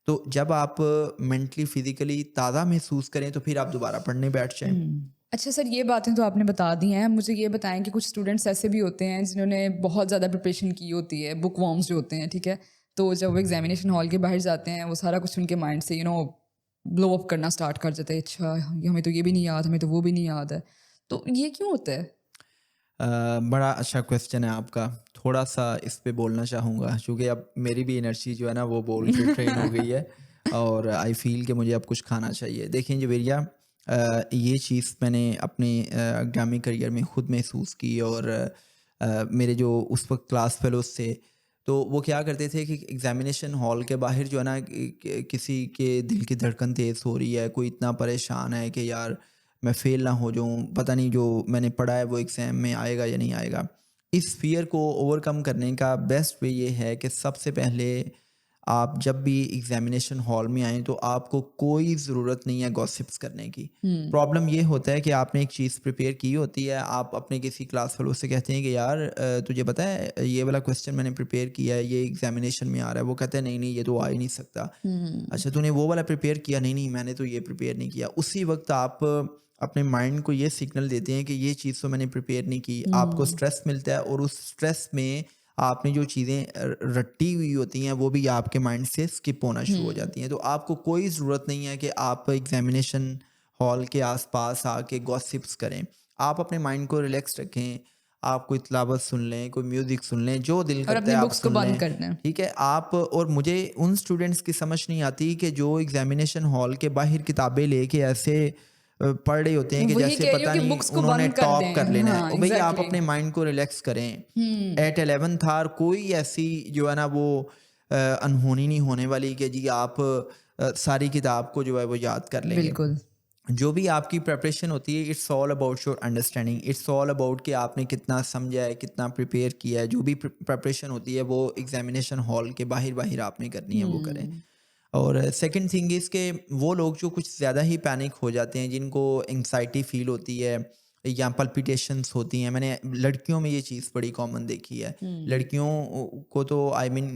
तो जब आप मेंटली फिजिकली ताज़ा महसूस करें तो फिर आप दोबारा पढ़ने बैठ जाएं। अच्छा सर, ये बातें तो आपने बता दी हैं। मुझे ये बताएं कि कुछ स्टूडेंट्स ऐसे भी होते हैं जिन्होंने बहुत ज़्यादा प्रिपरेशन की होती है, बुक वॉर्म्स जो होते हैं, ठीक है? तो जब वो एग्जामिनेशन हॉल के बाहर जाते हैं, वो सारा कुछ उनके माइंड से ब्लो अप करना स्टार्ट कर देते हैं। अच्छा, हमें तो ये भी नहीं याद, हमें तो वो भी नहीं याद है। तो ये क्यों होता है? बड़ा अच्छा क्वेश्चन है आपका। थोड़ा सा इस पे बोलना चाहूँगा, क्योंकि अब मेरी भी एनर्जी जो है ना वो बोल के ट्रेन हो गई है और आई फील कि मुझे अब कुछ खाना चाहिए। देखें जवेरिया, ये चीज़ मैंने अपने एकेडमिक करियर में खुद महसूस की, और मेरे जो उस वक्त क्लास फेलोज थे, तो वो क्या करते थे कि एग्जामिनेशन हॉल के बाहर जो है ना किसी के दिल की धड़कन तेज़ हो रही है, कोई इतना परेशान है कि यार मैं फ़ेल ना हो जाऊँ, पता नहीं जो मैंने पढ़ा है वो एग्ज़ाम में आएगा या नहीं आएगा। इस फ़ियर को ओवरकम करने का बेस्ट वे ये है कि सबसे पहले आप जब भी एग्ज़ामिनेशन हॉल में आएँ तो आपको कोई ज़रूरत नहीं है गॉसिप्स करने की। प्रॉब्लम ये होता है कि आपने एक चीज़ प्रिपेयर की होती है, आप अपने किसी क्लास फेलो से कहते हैं कि यार तुझे पता है ये वाला क्वेश्चन मैंने प्रिपेयर किया है, ये एग्ज़ामिनेशन में आ रहा है। वो कहता है नहीं, नहीं ये तो आ ही नहीं सकता। अच्छा तूने वो वाला प्रिपेयर किया? नहीं, नहीं मैंने तो ये प्रिपेयर नहीं किया। उसी वक़्त आप अपने माइंड को ये सिग्नल देते हैं कि ये चीज़ तो मैंने प्रिपेयर नहीं की। आपको स्ट्रेस मिलता है और उस स्ट्रेस में आपने जो चीज़ें रटी हुई होती हैं वो भी आपके माइंड से स्किप होना शुरू हो जाती हैं। तो आपको कोई ज़रूरत नहीं है कि आप एग्ज़ामिनेशन हॉल के आस-पास आके गॉसिप्स करें। आप अपने माइंड को रिलैक्स रखें, आप कोई तिलावत सुन लें, कोई म्यूज़िक सुन लें, जो दिल और करता अपनी है आप बुक्स को सुन बंद लें। कर दें। ठीक है? आप और मुझे उन स्टूडेंट्स की समझ नहीं आती कि जो एग्ज़ामिनेशन हॉल के बाहर किताबें लेके ऐसे पढ़ रहे होते हैं कि वही जैसे कह रही हूँ पता कि नहीं बुक्स को उन्होंने बंद कर टॉप कर दें। लेना है। हाँ, और भई आप एग्ज़ैक्टली। अपने माइंड को रिलैक्स करें। एट 11th आवर कोई ऐसी जो है ना वो अनहोनी नहीं होने वाली कि जी आप सारी किताब को जो है वो याद कर लेंगे। बिल्कुल। जो भी आपकी प्रिपरेशन होती है it's all about your understanding, it's all about कि आपने कितना समझा है, कितना प्रिपेयर किया है। जो भी प्रिपरेशन होती है वो एग्जामिनेशन हॉल के बाहर बाहर आपने करनी है, वो करें। और सेकंड थिंग इज़ के वो लोग जो कुछ ज़्यादा ही पैनिक हो जाते हैं, जिनको एंग्जाइटी फील होती है या पल्पिटेशंस होती हैं, मैंने लड़कियों में ये चीज़ बड़ी कॉमन देखी है। लड़कियों को तो आई मीन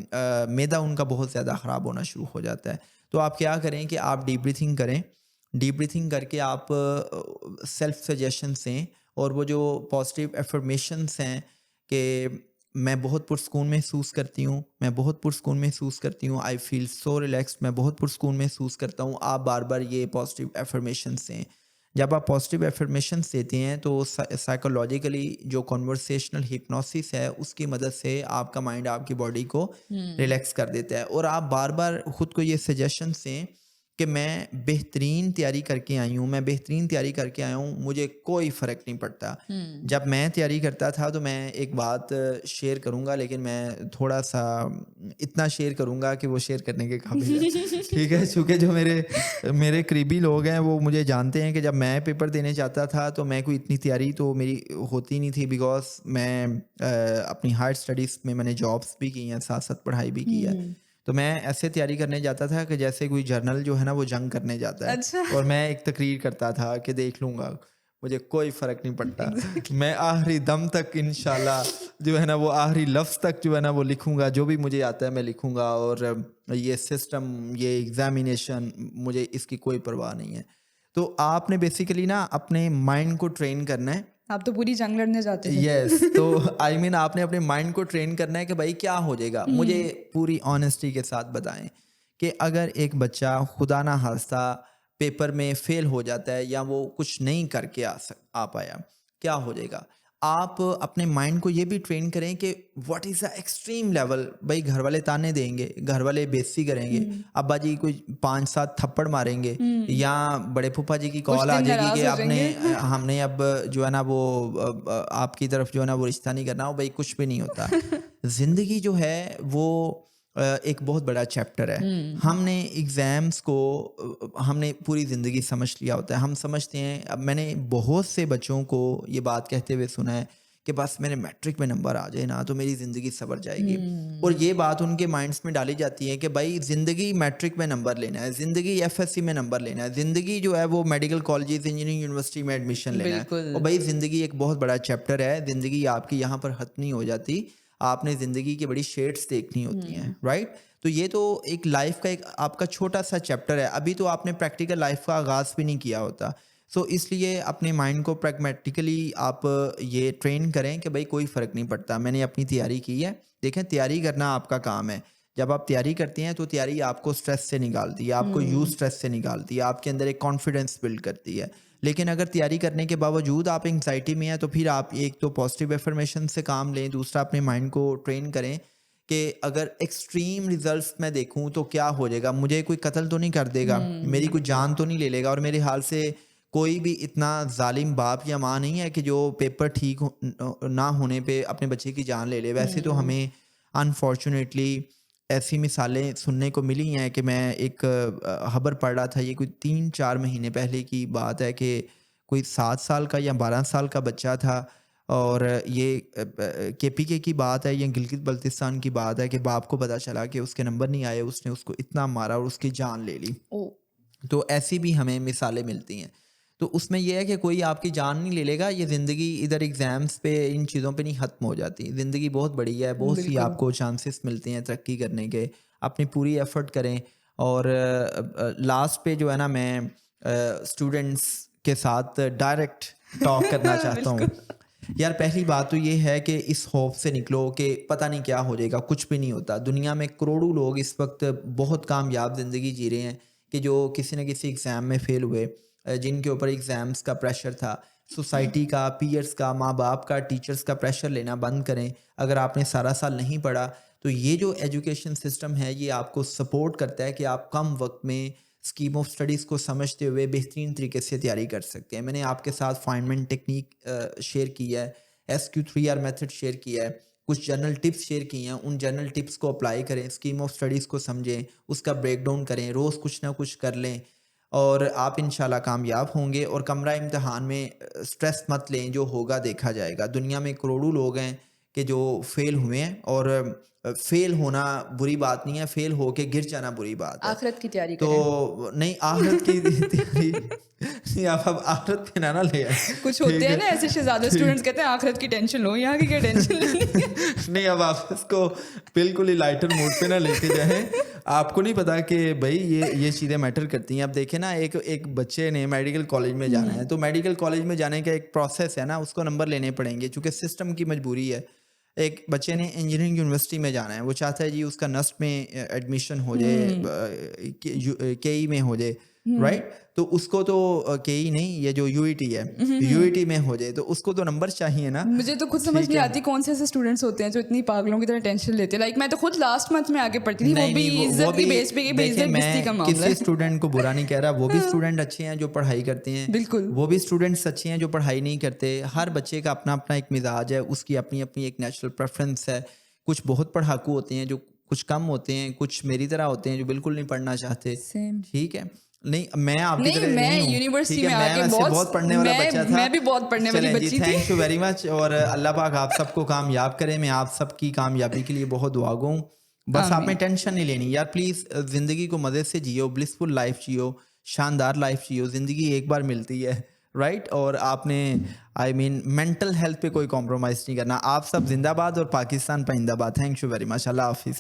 मैदा उनका बहुत ज़्यादा ख़राब होना शुरू हो जाता है। तो आप क्या करें कि आप डीप ब्रीथिंग करें। डीप ब्रीथिंग करके आप सेल्फ सजेशंस दें, और वो जो पॉजिटिव एफर्मेशंस हैं कि मैं बहुत पुरस्कून महसूस करती हूँ, मैं बहुत पुरस्कून महसूस करती हूँ, आई फील सो रिलैक्स्ड, मैं बहुत पुरस्कून महसूस करता हूँ। आप बार बार ये पॉजिटिव एफर्मेशंस दें। जब आप पॉजिटिव एफर्मेशंस देते हैं तो साइकोलॉजिकली जो कॉन्वर्सेशनल हिप्नोसिस है उसकी मदद से आपका माइंड आपकी बॉडी को रिलैक्स कर देता है। और आप बार बार खुद को ये सजेशंस दें कि मैं बेहतरीन तैयारी करके आई हूँ, मैं बेहतरीन तैयारी करके आया हूँ, मुझे कोई फ़र्क नहीं पड़ता। जब मैं तैयारी करता था तो मैं एक बात शेयर करूँगा, लेकिन मैं थोड़ा-सा इतना शेयर करूँगा कि वो शेयर करने के काबिल है। ठीक है? चूँकि जो मेरे मेरे करीबी लोग हैं वो मुझे जानते हैं कि जब मैं पेपर देने जाता था तो मैं कोई इतनी तैयारी तो मेरी होती नहीं थी, बिकॉज़ मैं अपनी हायर स्टडीज़ में मैंने जॉब्स भी की हैं, साथ-साथ पढ़ाई भी की है। तो मैं ऐसे तैयारी करने जाता था कि जैसे कोई जर्नल जो है ना वो जंग करने जाता है, अच्छा। और मैं एक तकरीर करता था कि देख लूँगा, मुझे कोई फ़र्क नहीं पड़ता। एग्ज़ैक्टली। मैं आखिरी दम तक इंशाल्लाह जो है ना वो आखिरी लफ्ज़ तक जो है ना वो लिखूँगा, जो भी मुझे आता है मैं लिखूँगा, और ये सिस्टम, ये एग्ज़ामिनेशन, मुझे इसकी कोई परवाह नहीं है। तो आपने बेसिकली ना अपने माइंड को ट्रेन करना है। आप तो पूरी जंग लड़ने जाते थे। यस, तो आई मीन आपने अपने माइंड को ट्रेन करना है कि भाई क्या हो जाएगा। मुझे पूरी ऑनेस्टी के साथ बताएं कि अगर एक बच्चा खुदा ना खास्ता पेपर में फेल हो जाता है या वो कुछ नहीं करके आ पाया, क्या हो जाएगा। आप अपने माइंड को ये भी ट्रेन करें कि what is the extreme level. भाई घर वाले ताने देंगे, घर वाले बेइज्जती करेंगे, अब्बा जी कोई 5-7 थप्पड़ मारेंगे, या बड़े फूफा जी की कुछ कॉल आ दिन जाएगी कि नाराज़ हो आपने जाएंगे। हमने अब जो है ना वो आपकी तरफ जो है ना वो रिश्ता नहीं करना। हो भाई, कुछ भी नहीं होता। ज़िंदगी जो है वो एक बहुत बड़ा चैप्टर है। हमने एग्ज़ाम्स को हमने पूरी ज़िंदगी समझ लिया होता है। हम समझते हैं, अब मैंने बहुत से बच्चों को ये बात कहते हुए सुना है कि बस मेरे मैट्रिक में नंबर आ जाए ना तो मेरी ज़िंदगी सवर जाएगी। और ये बात उनके माइंड्स में डाली जाती है कि भाई ज़िंदगी मैट्रिक में नंबर लेना है, ज़िंदगी एफएससी में नंबर लेना है, ज़िंदगी जो है वो मेडिकल कॉलेजेस, इंजीनियरिंग यूनिवर्सिटी में एडमिशन लेना है। बिल्कुल। और भाई ज़िंदगी एक बहुत बड़ा चैप्टर है, ज़िंदगी आपकी यहाँ पर ख़त्म नहीं हो जाती। आपने ज़िंदगी की बड़ी शेड्स देखनी होती हैं, राइट? तो ये तो एक लाइफ का एक आपका छोटा सा चैप्टर है। अभी तो आपने प्रैक्टिकल लाइफ का आगाज़ भी नहीं किया होता। सो इसलिए अपने माइंड को प्रैग्मेटिकली आप ये ट्रेन करें कि भाई कोई फ़र्क नहीं पड़ता, मैंने अपनी तैयारी की है। देखें, तैयारी करना आपका काम है। जब आप तैयारी करती हैं तो तैयारी आपको स्ट्रेस से निकालती है, आपको यूज़ स्ट्रेस से निकालती है, आपके अंदर एक कॉन्फिडेंस बिल्ड करती है। लेकिन अगर तैयारी करने के बावजूद आप एंग्जाइटी में हैं तो फिर आप एक तो पॉजिटिव एफर्मेशन से काम लें, दूसरा अपने माइंड को ट्रेन करें कि अगर एक्सट्रीम रिजल्ट्स मैं देखूं तो क्या हो जाएगा, मुझे कोई कत्ल तो नहीं कर देगा, मेरी कोई जान तो नहीं ले लेगा। और मेरे हाल से कोई भी इतना जालिम बाप या माँ नहीं है कि जो पेपर ठीक ना होने पे अपने बच्चे की जान ले ले। वैसे तो हमें अनफॉर्चुनेटली ऐसी मिसालें सुनने को मिली हैं कि मैं एक खबर पढ़ रहा था, ये कोई 3-4 महीने पहले की बात है कि कोई 7 साल का या 12 साल का बच्चा था, और ये केपीके की बात है या गिलगित बल्तिस्तान की बात है कि बाप को पता चला कि उसके नंबर नहीं आए, उसने उसको इतना मारा और उसकी जान ले ली। ओ। तो ऐसी भी हमें मिसालें मिलती हैं। तो उसमें यह है कि कोई आपकी जान नहीं ले लेगा। ये ज़िंदगी इधर एग्ज़ाम्स पे इन चीज़ों पे नहीं ख़त्म हो जाती। ज़िंदगी बहुत बड़ी है, बहुत सी बिल्कुल। आपको चांसेस मिलते हैं तरक्की करने के। अपनी पूरी एफ़र्ट करें। और लास्ट पे जो है ना मैं स्टूडेंट्स के साथ डायरेक्ट टॉक करना चाहता हूँ। बिल्कुल। यार, पहली बात तो ये है कि इस खौफ से निकलो कि पता नहीं क्या हो जाएगा, कुछ भी नहीं होता। दुनिया में करोड़ों लोग इस वक्त बहुत कामयाब ज़िंदगी जी रहे हैं कि जो किसी न किसी एग्ज़ाम में फ़ेल हुए, जिनके ऊपर एग्ज़ाम्स का प्रेशर था, सोसाइटी का, पीयर्स का, माँ बाप का, टीचर्स का प्रेशर लेना बंद करें। अगर आपने सारा साल नहीं पढ़ा तो ये जो एजुकेशन सिस्टम है ये आपको सपोर्ट करता है कि आप कम वक्त में स्कीम ऑफ स्टडीज़ को समझते हुए बेहतरीन तरीके से तैयारी कर सकते हैं। मैंने आपके साथ फाइनमेंट टेक्निक शेयर की है, SQ3R मेथड शेयर किया है, कुछ जनरल टिप्स शेयर की हैं। उन जनरल टिप्स को अप्लाई करें, स्कीम ऑफ स्टडीज़ को समझें, उसका ब्रेक डाउन करें, रोज़ कुछ ना कुछ कर लें और आप इंशाल्लाह कामयाब होंगे। और कमरा इम्तिहान में स्ट्रेस मत लें, जो होगा देखा जाएगा। दुनिया में करोड़ों लोग हैं कि जो फेल हुए हैं, और फेल होना बुरी बात नहीं है, फेल होके गिर जाना बुरी बात है। आखिरत की तैयारी तो करें। नहीं, आखिरत की तैयारी नहीं, आप अब आखिरत पे ना ले आए। कुछ ठीक होते हैं है, ना ऐसे शहजादे ठीक। स्टूडेंट्स कहते हैं आखिरत की टेंशन लो, यहाँ की क्या टेंशन लेनी है। नहीं, अब आप इसको बिल्कुल ही लाइटर मूड पे ना लेके जाएं। आपको नहीं पता कि भाई ये चीज़ें मैटर करती हैं। अब देखें ना, एक बच्चे ने मेडिकल कॉलेज में जाना है, तो मेडिकल कॉलेज में जाने का एक प्रोसेस है ना, उसको नंबर लेने पड़ेंगे चूँकि सिस्टम की मजबूरी है। एक बच्चे ने इंजीनियरिंग यूनिवर्सिटी में जाना है, वो चाहता है जी उसका नस्ट में एडमिशन हो जाए, केई में हो जाए। राइट। तो उसको तो केई नहीं, ये जो यूईटी है, यूईटी में हो जाए तो उसको तो नंबर चाहिए ना। मुझे तो खुद समझ ठीक नहीं है। आती कौन से ऐसे स्टूडेंट्स होते हैं जो इतनी पागलों की तरह टेंशन लेते हैं। लाइक मैं तो खुद लास्ट मंथ में आगे पढ़ती थी, वो नहीं भी नहीं, इज्जत की भी बेस पे, कि भाई देखिए, इज्जत बिस्ती का मैं मामला किसी है। स्टूडेंट को बुरा नहीं कह रहा, वो भी स्टूडेंट अच्छे हैं जो पढ़ाई करते हैं, बिल्कुल। वो भी स्टूडेंट्स अच्छे हैं जो पढ़ाई नहीं करते। हर बच्चे का अपना अपना एक मिजाज है, उसकी अपनी अपनी एक नेचुरल प्रेफरेंस है। कुछ बहुत पढ़ाकू होते हैं, जो कुछ कम होते हैं, कुछ मेरी तरह होते हैं जो बिल्कुल नहीं पढ़ना चाहते। सेम। ठीक है। नहीं, मैं आपकी नहीं, तरह मैं नहीं हूँ। यूनिवर्सिटी ठीक है, में मैं आके वैसे बहुत पढ़ने वाला बच्चा था। मैं भी बहुत पढ़ने वाली चलें जी, बच्ची थी। थैंक यू वेरी मच, और अल्लाह पाक आप सबको कामयाब करे। मैं आप सबकी कामयाबी के लिए बहुत दुआ गो हूँ। बस आपने आमीन। टेंशन नहीं लेनी यार, प्लीज़। ज़िंदगी को मज़े से जियो, ब्लिसफुल लाइफ जियो, शानदार लाइफ जियो। ज़िंदगी एक बार मिलती है, राइट। और आपने आई मीन मेंटल हेल्थ पे कोई कॉम्प्रोमाइज़ नहीं करना। आप सब जिंदाबाद और पाकिस्तान पाइंदाबाद। Thank you very much. Allah हाफिज़।